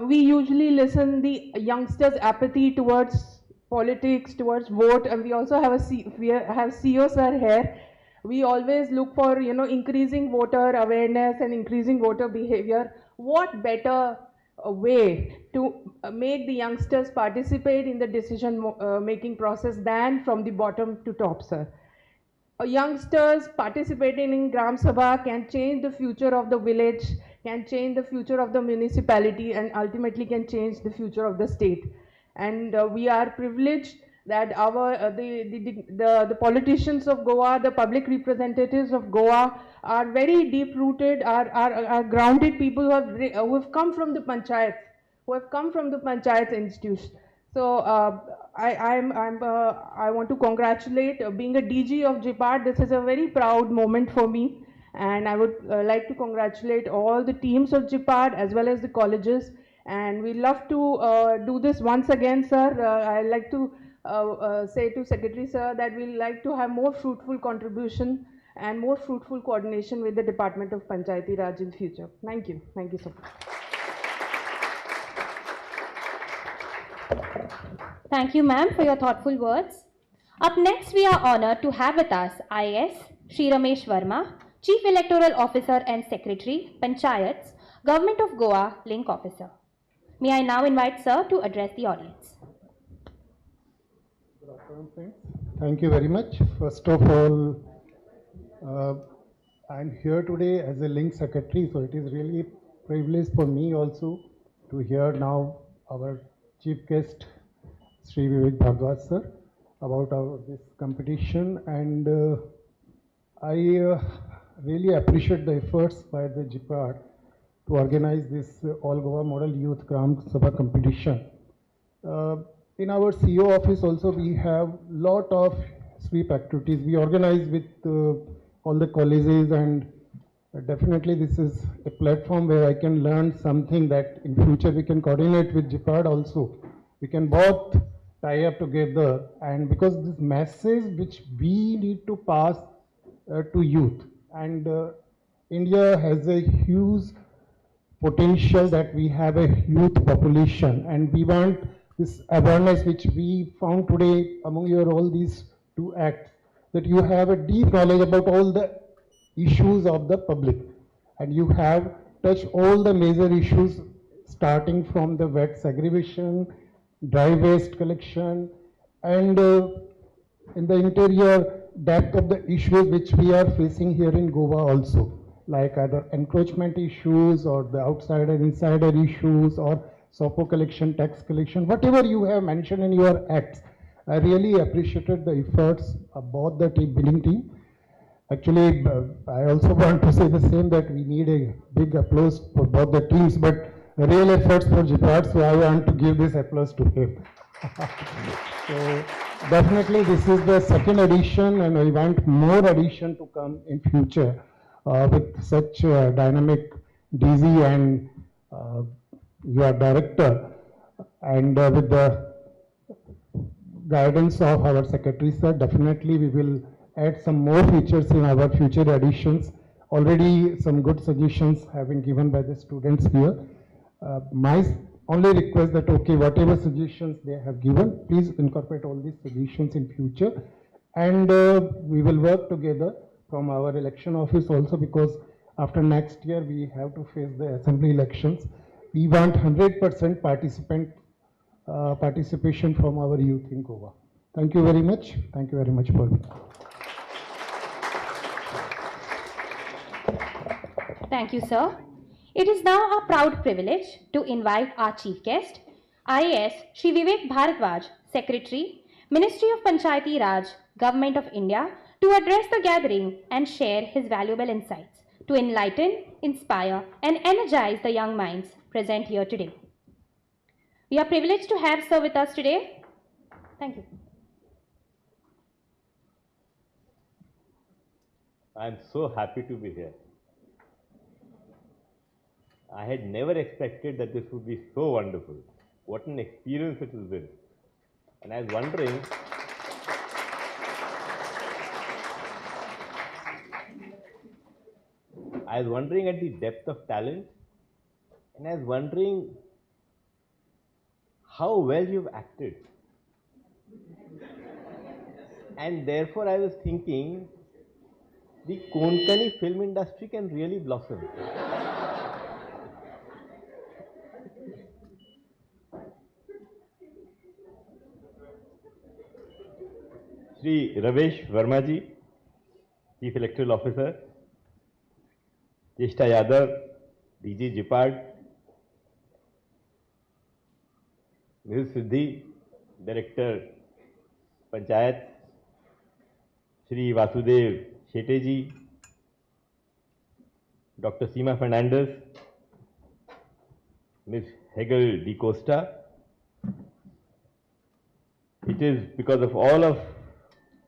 We usually listen the youngsters' apathy towards politics, towards vote, and we also have CEO sir here. We always look for increasing voter awareness and increasing voter behavior. What better way to make the youngsters participate in the decision making process than from the bottom to top, sir? Youngsters participating in Gram Sabha can change the future of the village, can change the future of the municipality, and ultimately can change the future of the state. And we are privileged that the politicians of Goa, the public representatives of Goa, are very deep-rooted, are grounded people who have come from the panchayats, institution. So I want to congratulate, being a DG of GIPARD, this is a very proud moment for me, and I would like to congratulate all the teams of GIPARD as well as the colleges, and we love to do this once again, sir. I'd like to say to Secretary sir that we'd like to have more fruitful contribution and more fruitful coordination with the Department of Panchayati Raj in future. Thank you so much. Thank you, ma'am, for your thoughtful words. Up next, we are honored to have with us IS Shri Ramesh Verma, Chief Electoral Officer and Secretary, Panchayats, Government of Goa, Link Officer. May I now invite sir to address the audience. Good afternoon, friends. Thank you very much. First of all, I'm here today as a Link Secretary, so it is really a privilege for me also to hear now our Chief Guest, Sri Vivek Bhardwaj sir, about this competition, and I really appreciate the efforts by the GIPARD to organize this All Goa Model Youth Gram Sabha competition. In our CEO office also we have lot of sweep activities. We organize with all the colleges, and definitely this is a platform where I can learn something that in future we can coordinate with GIPARD also. We can both tie up together, and because this message which we need to pass to youth, and India has a huge potential that we have a youth population, and we want this awareness which we found today among your all these two acts, that you have a deep knowledge about all the issues of the public, and you have touched all the major issues starting from the wet segregation, dry waste collection, and in the interior depth of the issues which we are facing here in Goa also, like either encroachment issues or the outsider insider issues or SOPO collection, tax collection, whatever you have mentioned in your acts. I really appreciated the efforts of both the winning team. Actually, I also want to say the same, that we need a big applause for both the teams, but real efforts for GIPARD, so I want to give this applause to him. So definitely this is the second edition, and I want more edition to come in future with such dynamic DZ and your director, and with the guidance of our secretary, sir. Definitely we will add some more features in our future editions. Already some good suggestions have been given by the students here. My only request that, okay, whatever suggestions they have given, please incorporate all these suggestions in future. And we will work together from our election office also, because after next year we have to face the assembly elections. We want 100% participation from our youth in Goa. Thank you very much. Thank you very much for me. Thank you, sir. It is now our proud privilege to invite our chief guest, IAS Shri Vivek Bharadwaj, Secretary, Ministry of Panchayati Raj, Government of India, to address the gathering and share his valuable insights to enlighten, inspire, and energize the young minds present here today. We are privileged to have sir with us today. Thank you. I'm so happy to be here. I had never expected that this would be so wonderful. What an experience it has been. And I was wondering, at the depth of talent, and I was wondering how well you've acted. And therefore I was thinking, the Konkani film industry can really blossom. Shri Ravesh Verma ji, Chief Electoral Officer, Jeshta Yadav, DG GIPARD, Mrs. Siddhi, Director Panchayat, Shri Vasudev Shete ji, Dr. Seema Fernandez, Ms. Hegel Di Costa. It is because of all of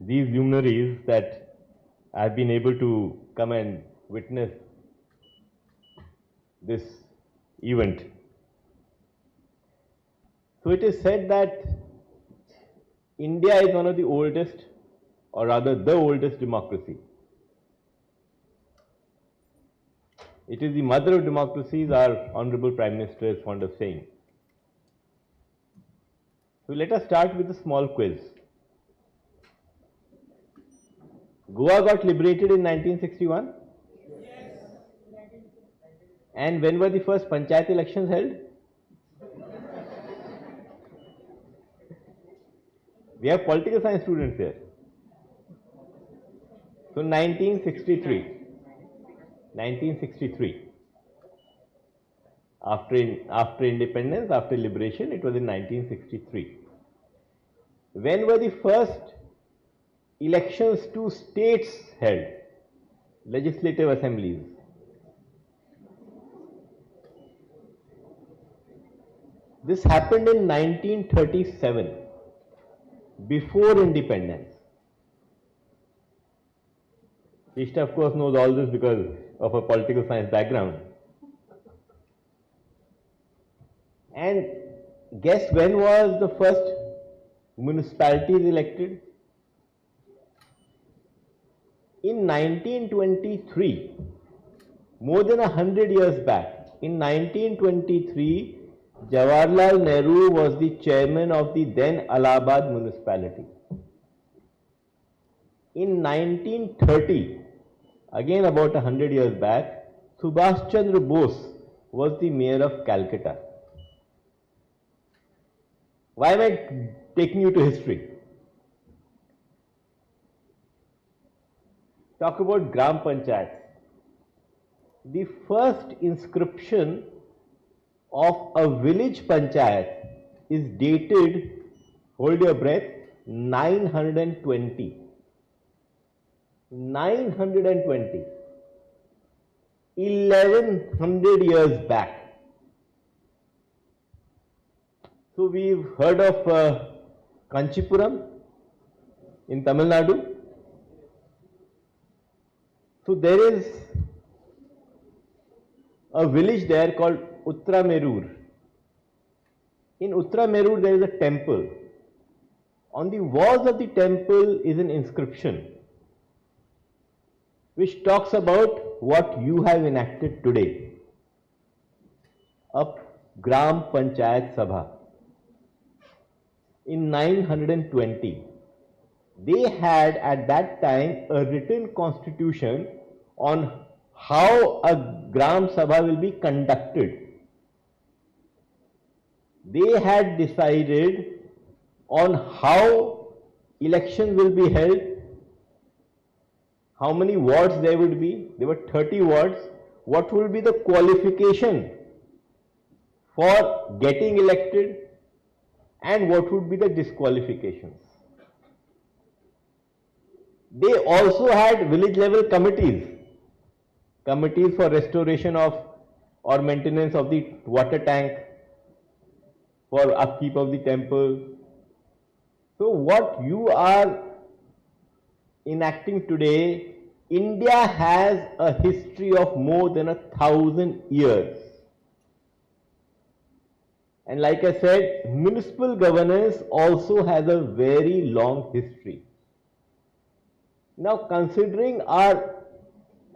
these luminaries that I've been able to come and witness this event. So it is said that India is one of the oldest, or rather the oldest democracy. It is the mother of democracies, our Honorable Prime Minister is fond of saying. So let us start with a small quiz. Goa got liberated in 1961? Yes. And when were the first Panchayat elections held? We have political science students here. So 1963. 1963. After independence, after liberation, it was in 1963. When were the first elections to states held? Legislative assemblies. This happened in 1937, before independence. Ishta, of course, knows all this because of her political science background. And guess when was the first municipalities elected? In 1923, more than 100 years back, in 1923, Jawaharlal Nehru was the chairman of the then Allahabad municipality. In 1930, again about 100 years back, Subhash Chandra Bose was the mayor of Calcutta. Why am I taking you to history? Talk about Gram Panchayats. The first inscription of a village panchayat is dated, hold your breath, 920. 920, 1100 years back. So we've heard of Kanchipuram in Tamil Nadu. So there is a village there called Uttaramerur. In Uttaramerur there is a temple. On the walls of the temple is an inscription which talks about what you have enacted today. A Gram Panchayat Sabha. In 920, they had at that time a written constitution on how a Gram Sabha will be conducted. They had decided on how elections will be held, how many wards there would be. There were 30 wards. What will be the qualification for getting elected and what would be the disqualifications. They also had village level committees for restoration of or maintenance of the water tank, for upkeep of the temple. So what you are enacting today, India has a history of more than 1,000 years. And like I said, municipal governance also has a very long history. Now, considering our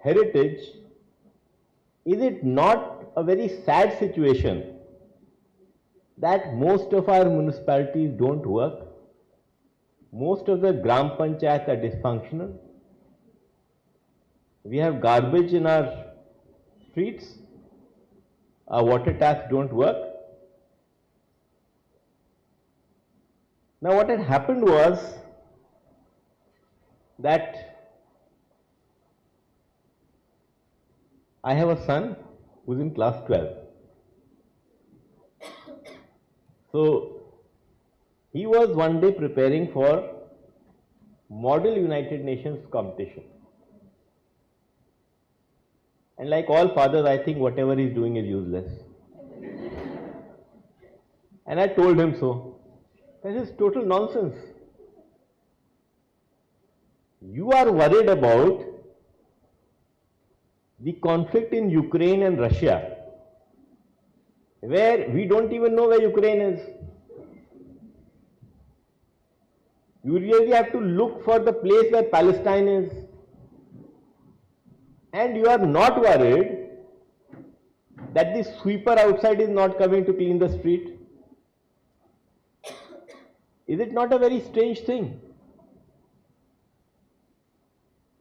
heritage, is it not a very sad situation that most of our municipalities don't work? Most of the Gram Panchayats are dysfunctional. We have garbage in our streets. Our water taps don't work. Now what had happened was that I have a son who's in class 12. So he was one day preparing for Model United Nations competition. And like all fathers, I think whatever he's doing is useless. And I told him so. This is total nonsense. You are worried about the conflict in Ukraine and Russia, where we don't even know where Ukraine is. You really have to look for the place where Palestine is. And you are not worried that the sweeper outside is not coming to clean the street. Is it not a very strange thing?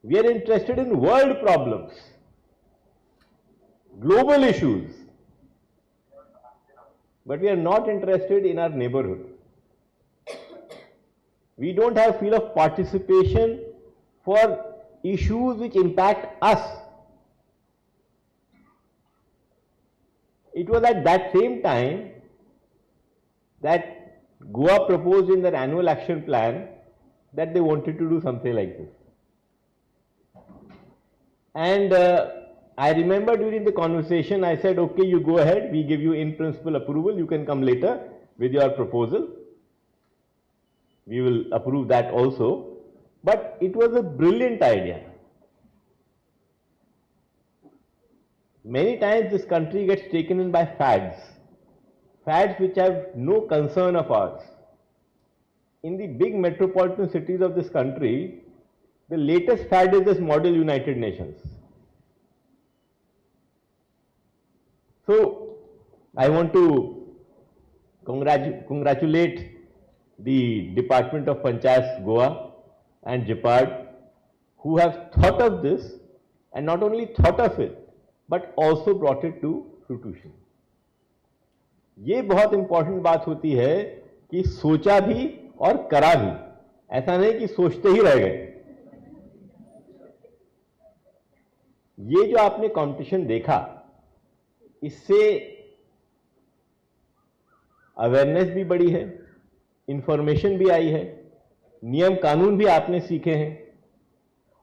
We are interested in world problems, global issues, but we are not interested in our neighborhood. We don't have feel of participation for issues which impact us. It was at that same time that Goa proposed in their annual action plan that they wanted to do something like this. And I remember during the conversation I said, okay, you go ahead, we give you in principle approval, you can come later with your proposal. We will approve that also. But it was a brilliant idea. Many times this country gets taken in by fads which have no concern of ours. In the big metropolitan cities of this country, the latest fad is this Model United Nations. So, I want to congratulate the Department of Panchayats Goa and GIPARD who have thought of this, and not only thought of it, but also brought it to fruition. ये बहुत important बात होती है कि सोचा भी और करा भी, ऐसा नहीं कि सोचते ही रह गए. ये जो आपने कंपटीशन देखा, इससे अवेयरनेस भी बढ़ी है, इंफॉर्मेशन भी आई है, नियम कानून भी आपने सीखे हैं,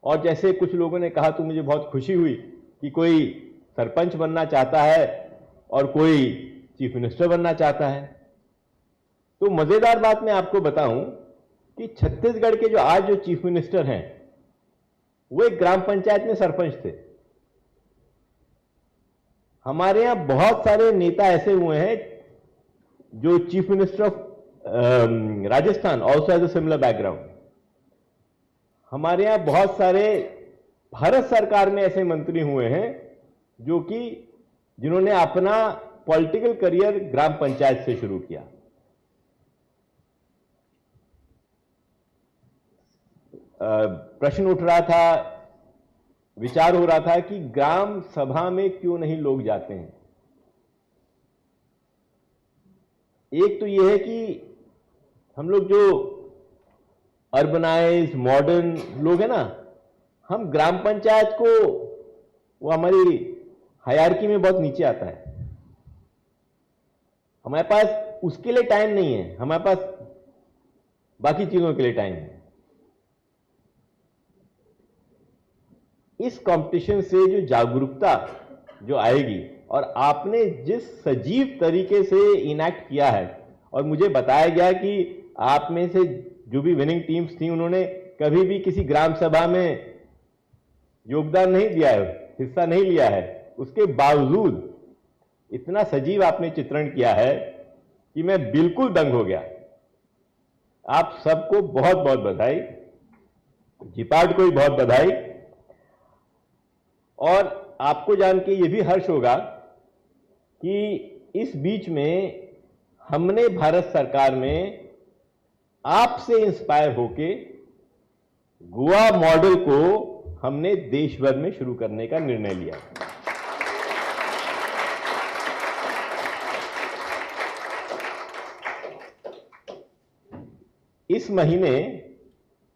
और जैसे कुछ लोगों ने कहा तो मुझे बहुत खुशी हुई कि कोई सरपंच बनना चाहता है और कोई चीफ मिनिस्टर बनना चाहता है। तो मजेदार बात मैं आपको बताऊं कि छत्तीसगढ़ के जो आज जो चीफ मिनिस्टर हैं वो एक ग्राम पंचायत में सरपंच थे। हमारे यहां बहुत सारे नेता ऐसे हुए हैं जो chief minister of Rajasthan also has a similar background. हमारे यहां बहुत सारे भारत सरकार में ऐसे मंत्री हुए हैं जो कि जिन्होंने अपना पॉलिटिकल करियर ग्राम पंचायत से शुरू किया। प्रश्न उठ रहा था, विचार हो रहा था कि ग्राम सभा में क्यों नहीं लोग जाते हैं। एक तो यह है कि हम लोग जो अर्बनाइज मॉडर्न लोग हैं ना, हम ग्राम पंचायत को वो हमारी हायरार्की में बहुत नीचे आता है। हमारे पास उसके लिए टाइम नहीं है, हमारे पास बाकी चीजों के लिए टाइम है। इस कंपटीशन से जो जागरूकता जो आएगी, और आपने जिस सजीव तरीके से इनैक्ट किया है, और मुझे बताया गया कि आप में से जो भी विनिंग टीम्स थी उन्होंने कभी भी किसी ग्राम सभा में योगदान नहीं दिया है, हिस्सा नहीं लिया है, उसके बावजूद इतना सजीव आपने चित्रण किया है कि मैं बिल्कुल दंग हो गया। आप सबको बहुत बहुत बधाई, जिपार्ड को भी बहुत बधाई। और आपको जान के ये भी हर्ष होगा कि इस बीच में हमने भारत सरकार में आपसे इंस्पायर होके गोवा मॉडल को हमने देश भर में शुरू करने का निर्णय लिया। इस महीने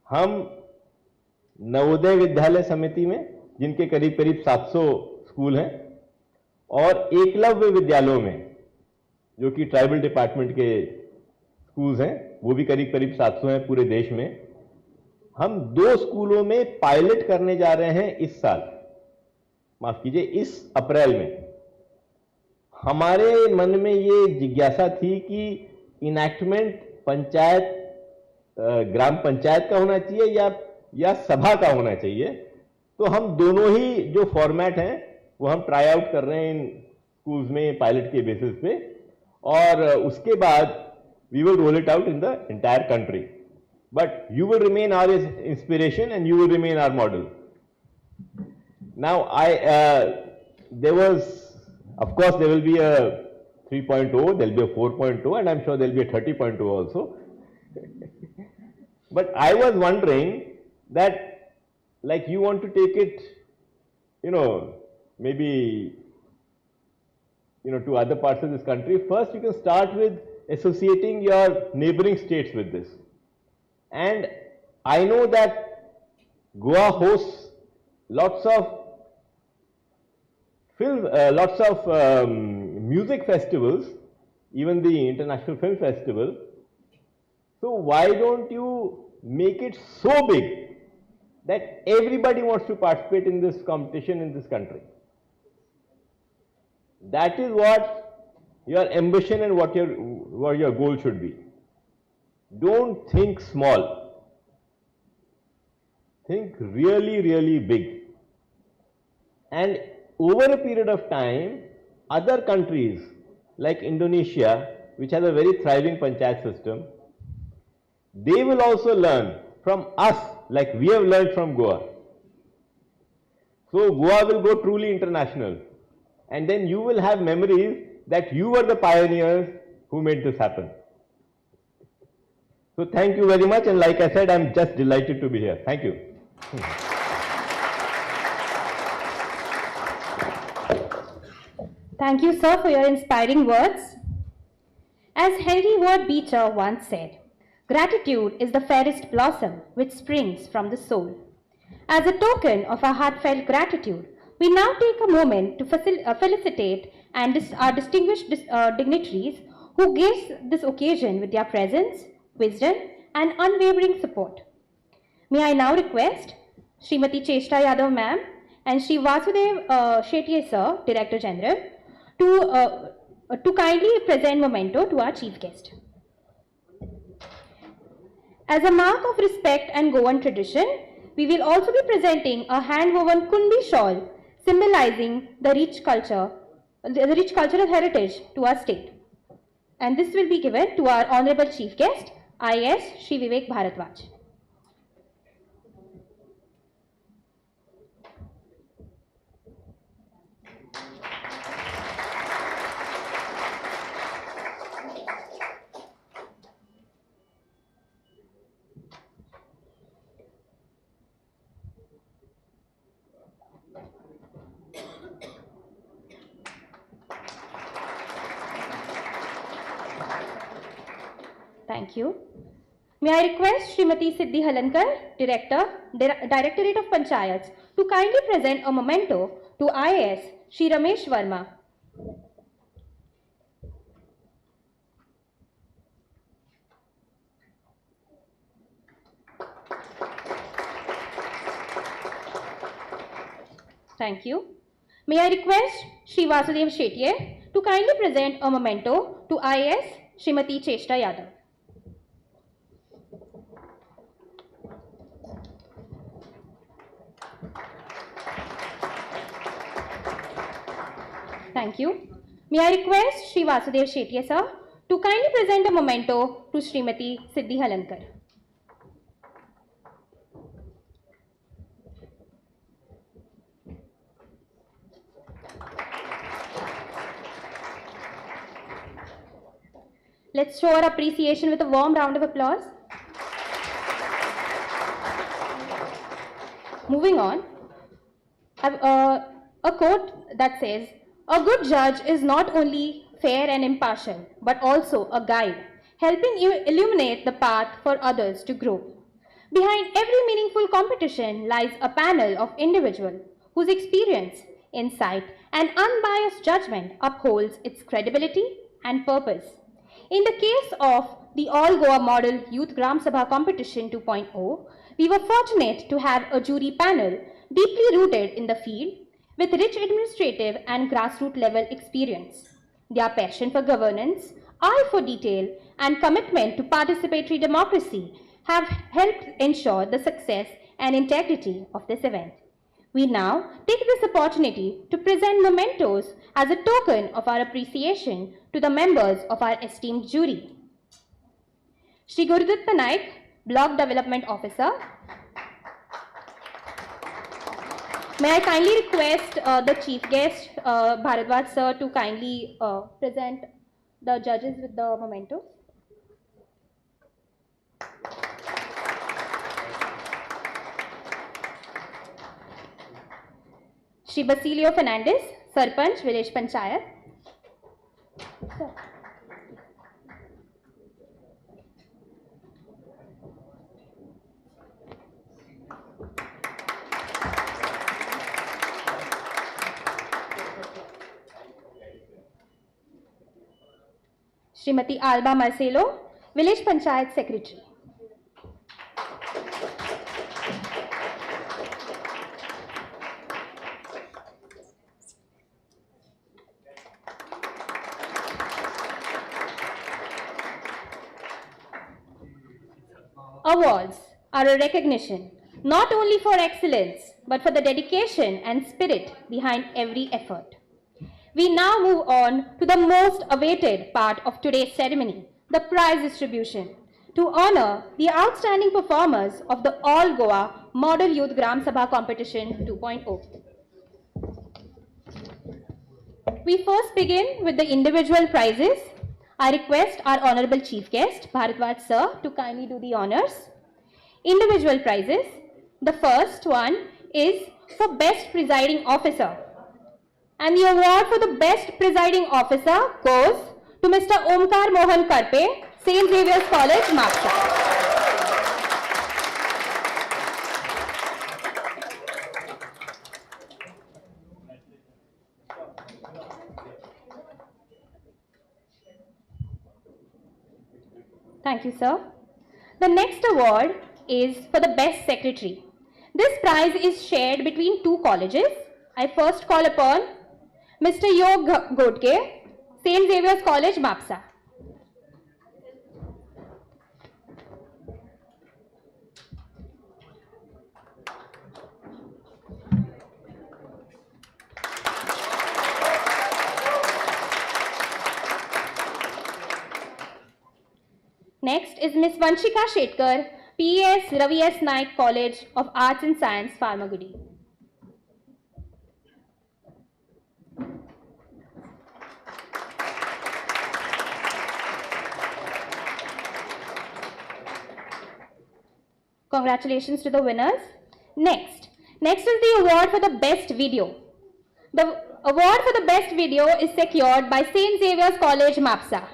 हम नवोदय विद्यालय समिति में, जिनके करीब करीब 700 स्कूल हैं, और एकलव्य विद्यालयों में जो कि ट्राइबल डिपार्टमेंट के स्कूल्स हैं, वो भी करीब करीब 700 हैं पूरे देश में, हम 2 स्कूलों में पायलट करने जा रहे हैं इस साल, माफ कीजिए इस अप्रैल में। हमारे मन में ये जिज्ञासा थी कि इनैक्टमेंट पंचायत ग्राम पंचायत का होना चाहिए या सभा का होना चाहिए। तो हम दोनों ही जो फॉर्मेट हैं वो हम ट्राई आउट कर रहे हैं इन स्कूल्स में पायलट के बेसिस पे, और उसके बाद we will roll it out in the entire country. But you will remain our inspiration and you will remain our model. Now there was, of course, there will be a 3.0, there will be a 4.0, and I'm sure there will be a 30.0 also. But I was wondering that, like, you want to take it, maybe, to other parts of this country. First, you can start with associating your neighboring states with this. And I know that Goa hosts lots of music festivals, even the International Film Festival. So why don't you make it so big that everybody wants to participate in this competition in this country? That is what your ambition and what your goal should be. Don't think small. Think really, really big. And over a period of time, other countries like Indonesia, which has a very thriving panchayat system, they will also learn from us like we have learned from Goa. So Goa will go truly international, and then you will have memories that you were the pioneers who made this happen. So thank you very much, and like I said, I'm just delighted to be here. Thank you. Thank you, sir, for your inspiring words. As Henry Ward Beecher once said, gratitude is the fairest blossom which springs from the soul. As a token of our heartfelt gratitude, we now take a moment to felicitate our distinguished dignitaries who graced this occasion with their presence, wisdom, and unwavering support. May I now request Srimati Cheshta Yadav ma'am, and Shri Vasudev Shetye sir, Director General, to kindly present memento to our chief guest. As a mark of respect and Goan tradition, we will also be presenting a hand-woven Kunbi shawl symbolizing the rich cultural heritage to our state. And this will be given to our Honorable Chief Guest, IAS Shri Vivek Bharadwaj. Thank you. May I request Srimati Siddhi Halankar, Directorate of Panchayats, to kindly present a memento to IAS Shri Ramesh Verma. Thank you. May I request Shri Vasudev Shetye to kindly present a memento to IAS Srimati Cheshta Yadav. Thank you. May I request Shri Vasudev Shetye sir to kindly present a memento to Srimati Siddhi Halankar. Let's show our appreciation with a warm round of applause. Moving on, a quote that says, "A good judge is not only fair and impartial, but also a guide, helping you illuminate the path for others to grow." Behind every meaningful competition lies a panel of individuals whose experience, insight, and unbiased judgment upholds its credibility and purpose. In the case of the All Goa Model Youth Gram Sabha Competition 2.0, we were fortunate to have a jury panel deeply rooted in the field with rich administrative and grassroots level experience. Their passion for governance, eye for detail, and commitment to participatory democracy have helped ensure the success and integrity of this event. We now take this opportunity to present mementos as a token of our appreciation to the members of our esteemed jury. Shri Gurudatta Naik, Block Development Officer. May I kindly request the Chief Guest, Bharadwaj Sir, to kindly present the judges with the mementos. Shri Basilio Fernandez, Sarpanch, Village Panchayat. Sir. Srimati Alba Marcelo, Village Panchayat Secretary. Awards are a recognition not only for excellence but for the dedication and spirit behind every effort. We now move on to the most awaited part of today's ceremony, the prize distribution, to honor the outstanding performers of the All Goa Model Youth Gram Sabha Competition 2.0. We first begin with the individual prizes. I request our Honorable Chief Guest, Bharadwaj Sir, to kindly do the honors. Individual prizes. The first one is for Best Presiding Officer. And the award for the Best Presiding Officer goes to Mr. Omkar Mohan Karpe, St. Xavier's College, Maksha. Thank you, sir. The next award is for the Best Secretary. This prize is shared between two colleges. I first call upon Mr. Yog Godke, St. Xavier's College, Mapsa. Next is Ms. Vanshika Shetkar, PES Ravi S. Naik College of Arts and Science, Pharmagudi. Congratulations to the winners. Next is the award for the best video. The award for the best video is secured by St. Xavier's College, Mapsa.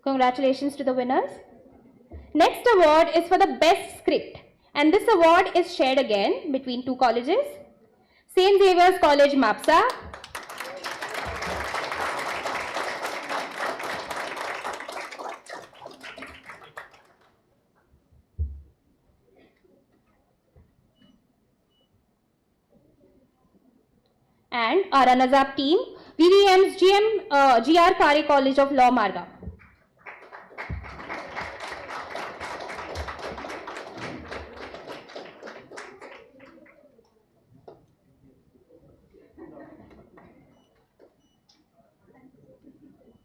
Congratulations to the winners. Next award is for the best script, and this award is shared again between two colleges, St. Xavier's College, Mapsa, and our runners-up team, VVM's GR Kare College of Law, Margao.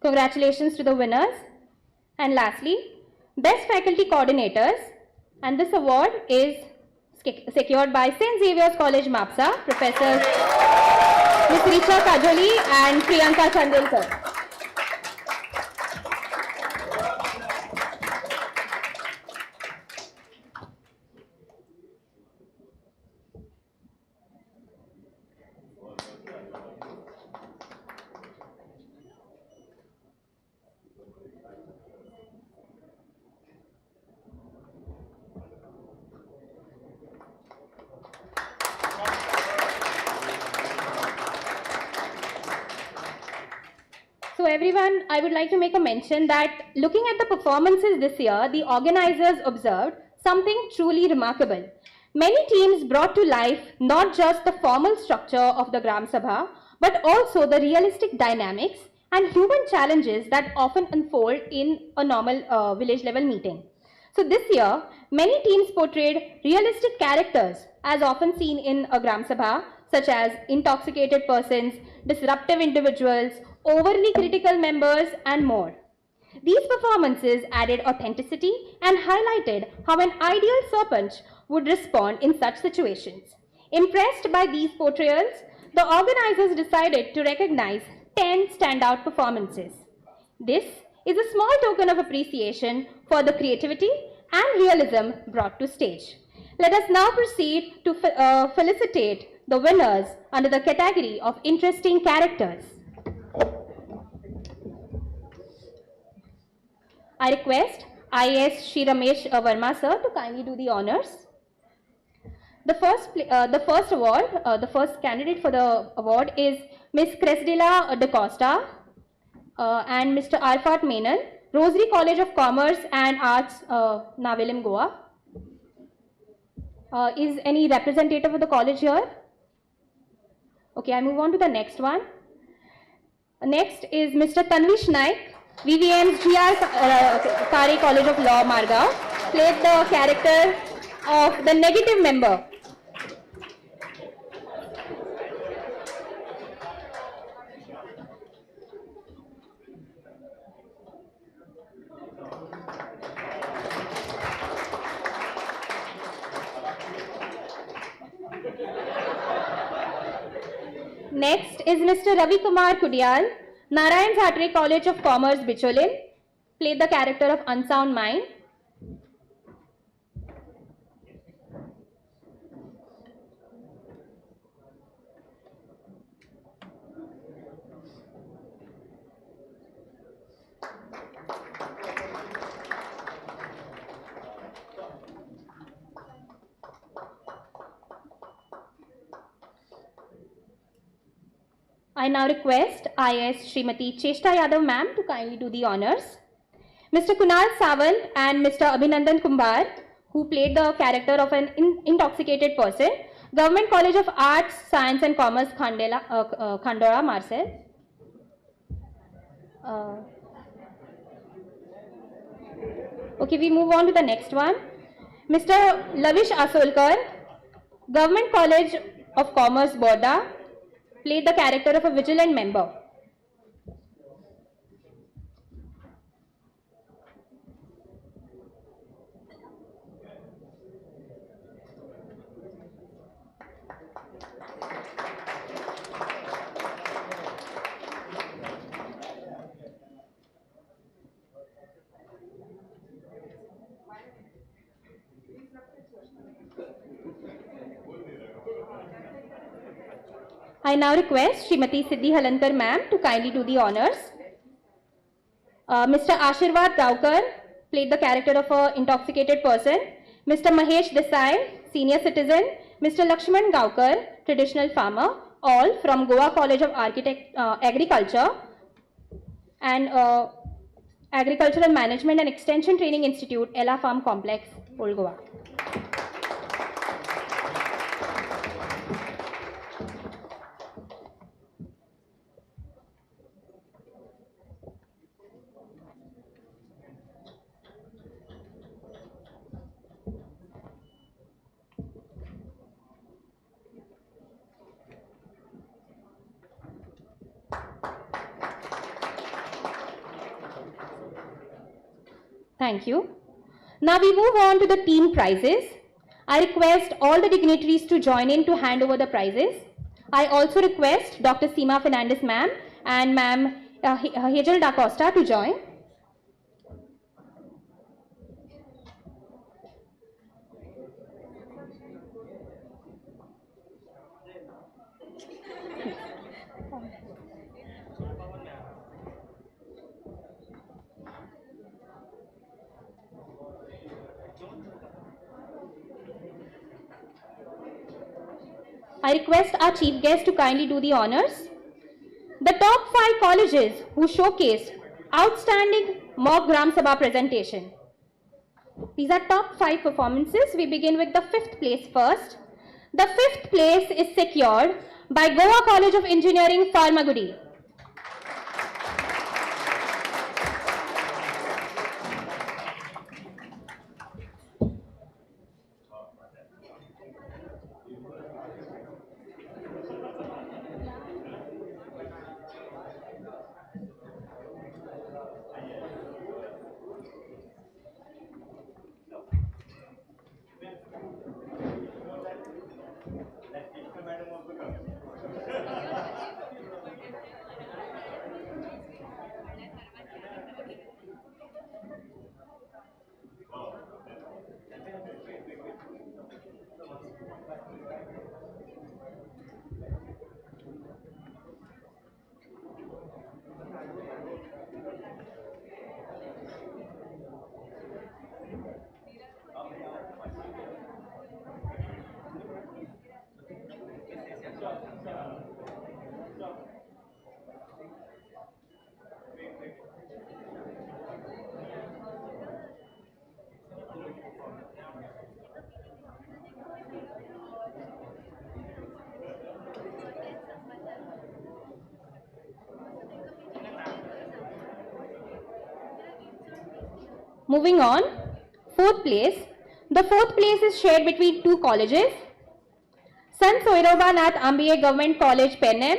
Congratulations to the winners. And lastly, Best Faculty Coordinators, and this award is secured by St. Xavier's College, Mapsa, Professors Ms. Richa Kajoli and Priyanka Chandolkar. So everyone, I would like to make a mention that looking at the performances this year, the organizers observed something truly remarkable. Many teams brought to life not just the formal structure of the Gram Sabha, but also the realistic dynamics and human challenges that often unfold in a normal village level meeting. So this year, many teams portrayed realistic characters as often seen in a Gram Sabha, such as intoxicated persons, disruptive individuals, overly critical members, and more. These performances added authenticity and highlighted how an ideal serpent would respond in such situations. Impressed by these portrayals, the organizers decided to recognize 10 standout performances. This is a small token of appreciation for the creativity and realism brought to stage. Let us now proceed to felicitate the winners under the category of interesting characters. I request IAS Shri Ramesh Verma sir to kindly do the honors. The first candidate for the award is Ms. Cresdela de Costa and Mr. Arfat Menon, Rosary College of Commerce and Arts, Navelim, Goa. Is any representative of the college here? Okay, I move on to the next one. Next is Mr. Tanvish Naik, VVM's GR Kare College of Law, Margao, played the character of the negative member. Next is Mr. Ravi Kumar Kudial, Narayan Thatre College of Commerce, Bicholin, played the character of Unsound Mind. I now request IS Srimati Cheshta Yadav ma'am to kindly do the honors. Mr. Kunal Sawant and Mr. Abhinandan Kumbar, who played the character of an intoxicated person, Government College of Arts, Science and Commerce, Khandora, Marcel. Okay, we move on to the next one. Mr. Lavish Asolkar, Government College of Commerce, Borda, played the character of a vigilant member. I now request Srimati Siddhi Halankar ma'am to kindly do the honors. Mr. Ashirwad Gaukar played the character of an intoxicated person. Mr. Mahesh Desai, senior citizen. Mr. Lakshman Gaukar, traditional farmer, all from Goa College of Agriculture and Agricultural Management and Extension Training Institute, Ella Farm Complex, Old Goa. Thank you. Now we move on to the team prizes. I request all the dignitaries to join in to hand over the prizes. I also request Dr. Seema Fernandez ma'am and ma'am Hazel Da Costa to join. I request our chief guest to kindly do the honors. The top 5 colleges who showcased outstanding mock Gram Sabha presentation. These are top 5 performances. We begin with the 5th place first. The 5th place is secured by Goa College of Engineering, Farmagudi. Moving on, 4th place. The 4th place is shared between 2 colleges. Sant Soiroba Nath Ambiye Government College, Pennem.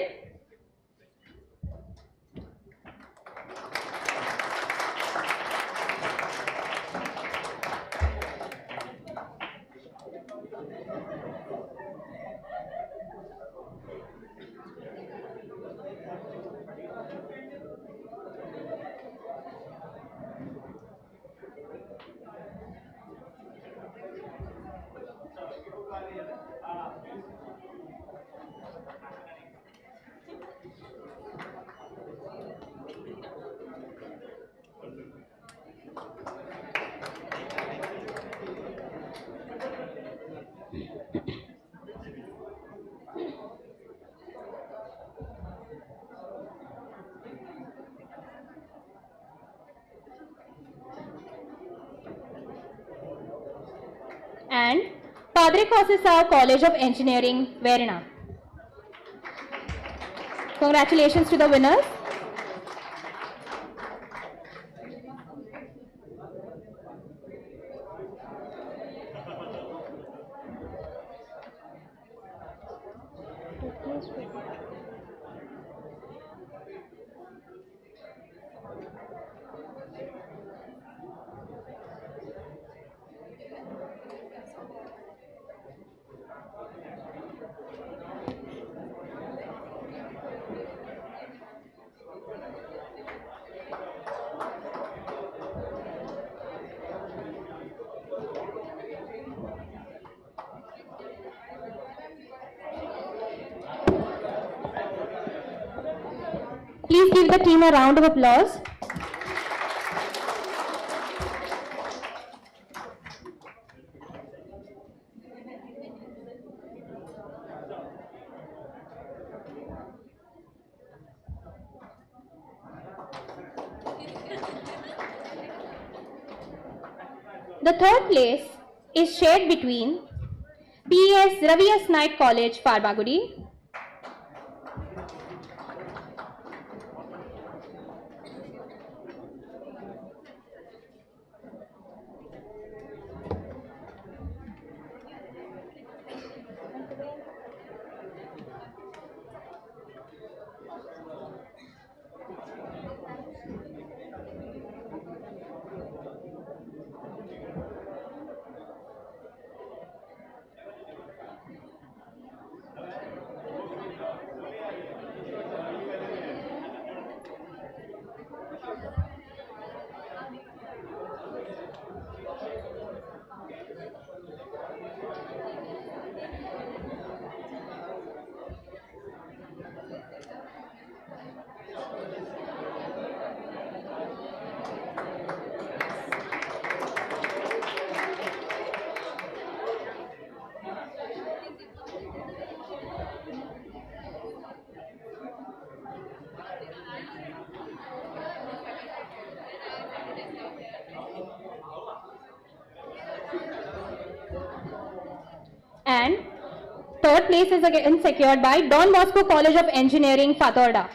and Padre Cosisao College of Engineering, Verna. Congratulations to the winners. Please give the team a round of applause. The third place is shared between P.S. Ravi S. Knight College, Farmagudi, and third place is again secured by Don Bosco College of Engineering, Fatorda.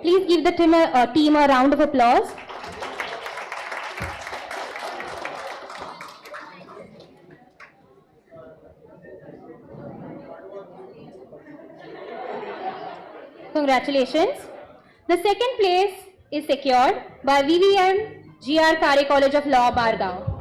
Please give the team a round of applause. Congratulations. The second place is secured by VVM GR Kare College of Law, Bargaon.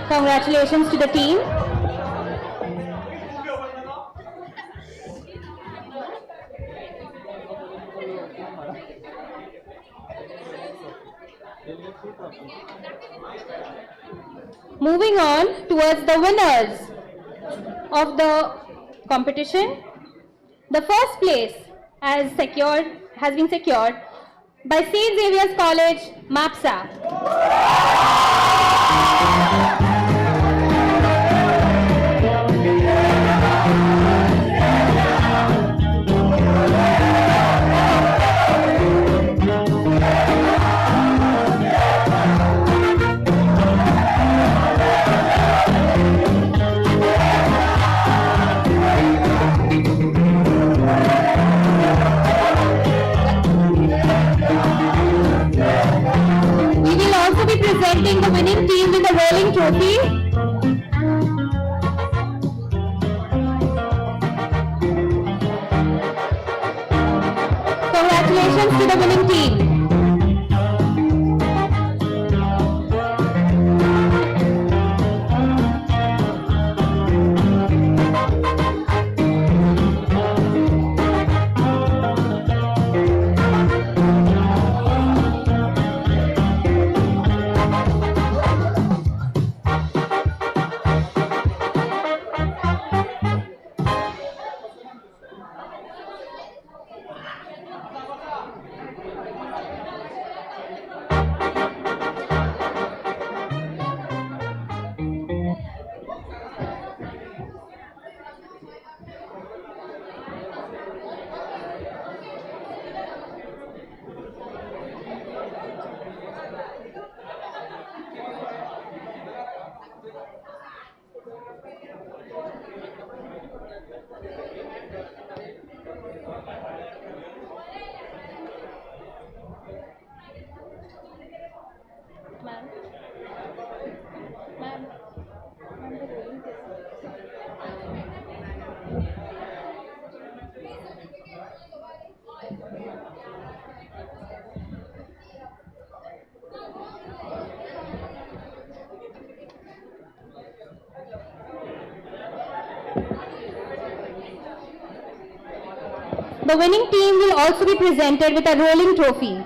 Congratulations to the team. Moving on towards the winners of the competition. The first place has been secured by St. Xavier's College, MAPSA. We will also be presenting the winning team with a rolling trophy. Congratulations to the winning team. The winning team will also be presented with a rolling trophy.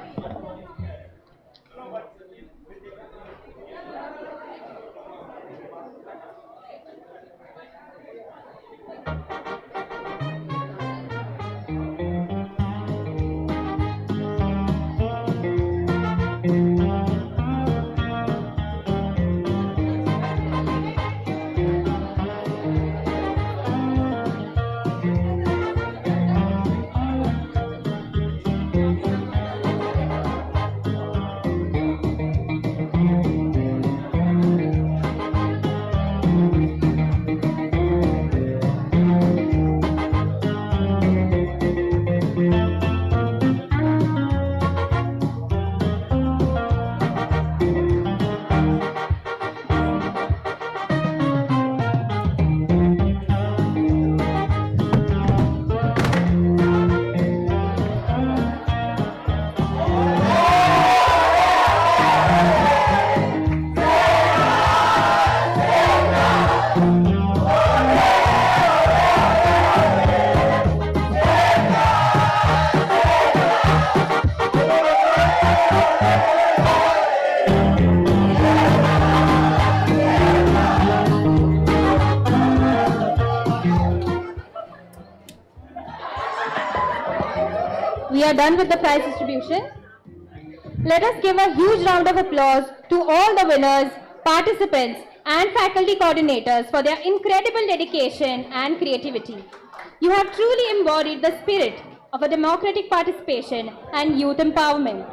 we are done with the prize distribution. Let us give a huge round of applause to all the winners, participants, and faculty coordinators for their incredible dedication and creativity. You have truly embodied the spirit of a democratic participation and youth empowerment.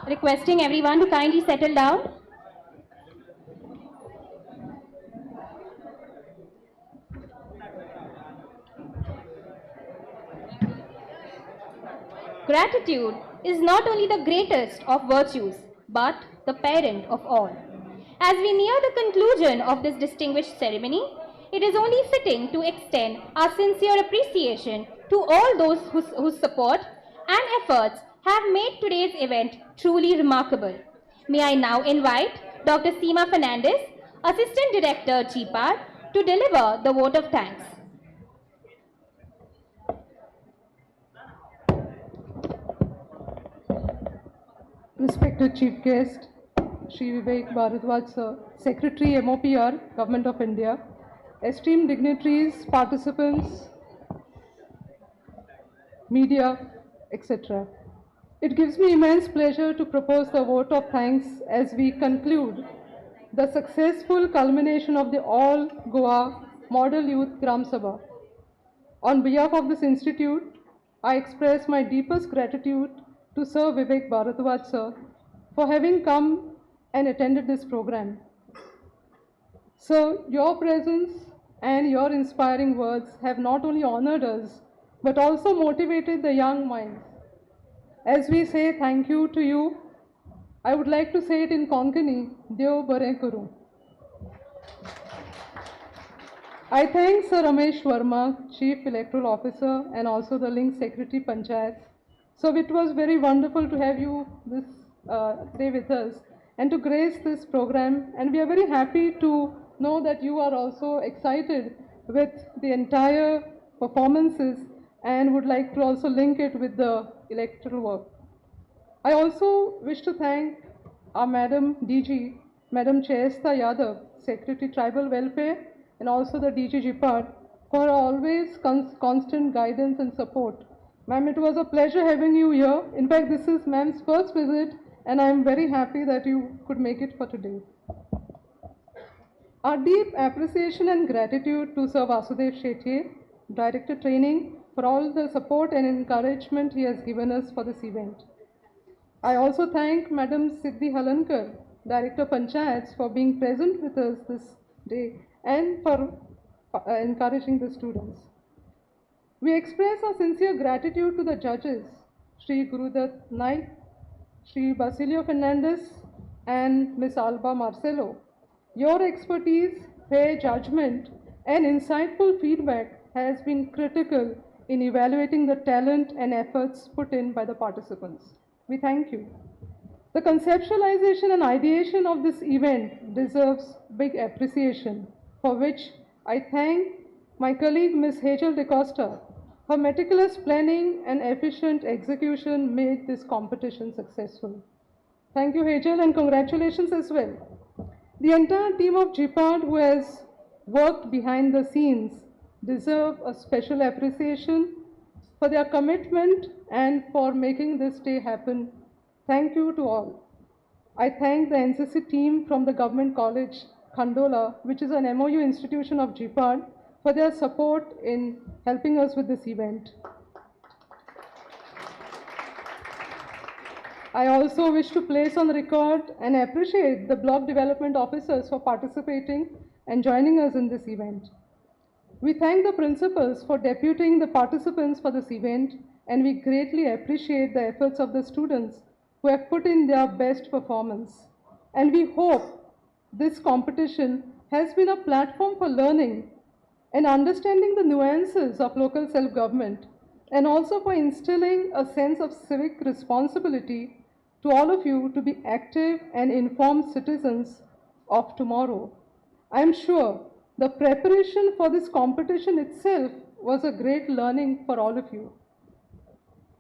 Requesting everyone to kindly settle down. Gratitude is not only the greatest of virtues, but the parent of all. As we near the conclusion of this distinguished ceremony, it is only fitting to extend our sincere appreciation to all those whose support and efforts have made today's event truly remarkable. May I now invite Dr. Seema Fernandez, Assistant Director, GIPARD, to deliver the vote of thanks. Respected Chief Guest, Shri Vivek Bharadwaj Sir, Secretary MOPR, Government of India, esteemed dignitaries, participants, media, etc. It gives me immense pleasure to propose the vote of thanks as we conclude the successful culmination of the All Goa Model Youth Gram Sabha. On behalf of this institute, I express my deepest gratitude to Sir Vivek Bharadwaj Sir for having come and attended this program. Sir, your presence and your inspiring words have not only honored us, but also motivated the young minds. As we say thank you to you, I would like to say it in Konkani, Deo Bare Kuru. I thank Sir Ramesh Verma, Chief Electoral Officer, and also the Link Secretary Panchayat. So it was very wonderful to have you this day with us and to grace this program. And we are very happy to know that you are also excited with the entire performances and would like to also link it with the electoral work. I also wish to thank our Madam DG, Madam Chayesta Yadav, Secretary Tribal Welfare, and also the DG GIPARD for her always constant guidance and support. Ma'am, it was a pleasure having you here. In fact, this is ma'am's first visit, and I am very happy that you could make it for today. Our deep appreciation and gratitude to Sir Vasudev Shetye, Director Training, for all the support and encouragement he has given us for this event. I also thank Madam Siddhi Halankar, Director Panchayats, for being present with us this day and for encouraging the students. We express our sincere gratitude to the judges, Sri Gurudat Naik, Sri Basilio Fernandez, and Ms. Alba Marcelo. Your expertise, fair judgment, and insightful feedback has been critical in evaluating the talent and efforts put in by the participants. We thank you. The conceptualization and ideation of this event deserves big appreciation, for which I thank my colleague Ms. Hazel DeCosta. Her meticulous planning and efficient execution made this competition successful. Thank you, Hazel, and congratulations as well. The entire team of GIPARD who has worked behind the scenes deserve a special appreciation for their commitment and for making this day happen. Thank you to all. I thank the NCC team from the Government College, Khandola, which is an MOU institution of GIPARD, for their support in helping us with this event. I also wish to place on record and appreciate the block development officers for participating and joining us in this event. We thank the principals for deputing the participants for this event, and we greatly appreciate the efforts of the students who have put in their best performance. And we hope this competition has been a platform for learning and understanding the nuances of local self-government, and also for instilling a sense of civic responsibility to all of you to be active and informed citizens of tomorrow. I am sure the preparation for this competition itself was a great learning for all of you.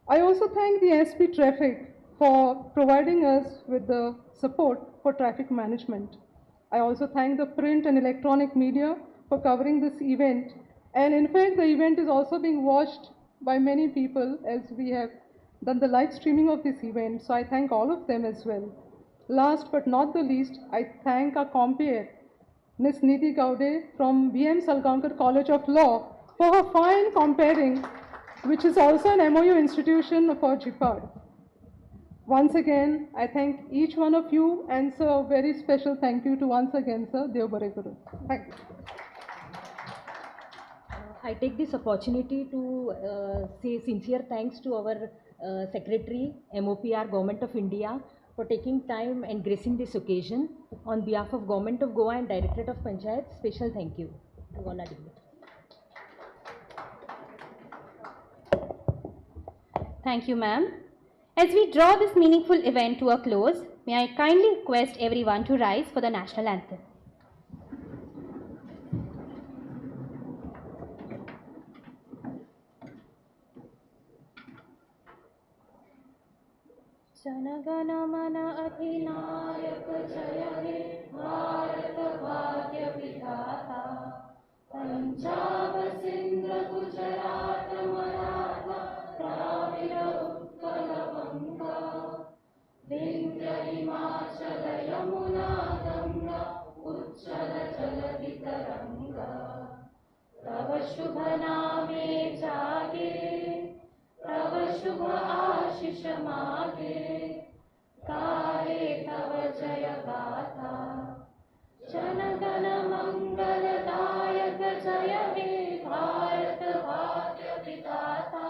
I also thank the SP Traffic for providing us with the support for traffic management. I also thank the print and electronic media for covering this event. And in fact, the event is also being watched by many people as we have done the live streaming of this event. So I thank all of them as well. Last but not the least, I thank our compere, Ms. Nidhi Gaude from B.M. Salgaonkar College of Law for her fine comparing, which is also an MOU institution for GIPARD. Once again, I thank each one of you, and sir, a very special thank you to once again, sir, Dev Bare Guru. Thank you. I take this opportunity to say sincere thanks to our Secretary, MOPR, Government of India, for taking time and gracing this occasion. On behalf of Government of Goa and Directorate of Panchayat, special thank you to all our dignitaries. Thank you, ma'am. As we draw this meaningful event to a close, may I kindly request everyone to rise for the national anthem. Janagana mana adhinayak jaya he Bharat bhagya vidhata Punjab Sindh Gujarat Maratha Dravida Utkala Banga Vindhya Himachala Yamuna Ganga Ujjala Jaladi Taranga Tava Shubha Name Jage Tava Shubha Ashish Mage Gaye Tava Jaya Gatha Janagana Mangala Dayak Jaya He Bharat Bhagya Vidhata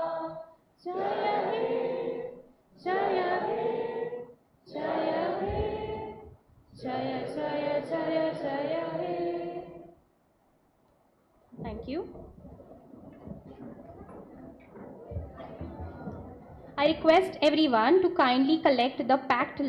Jaya He Jaya He Jaya He Jaya Jaya Jaya Jaya He. Thank you. I request everyone to kindly collect the packed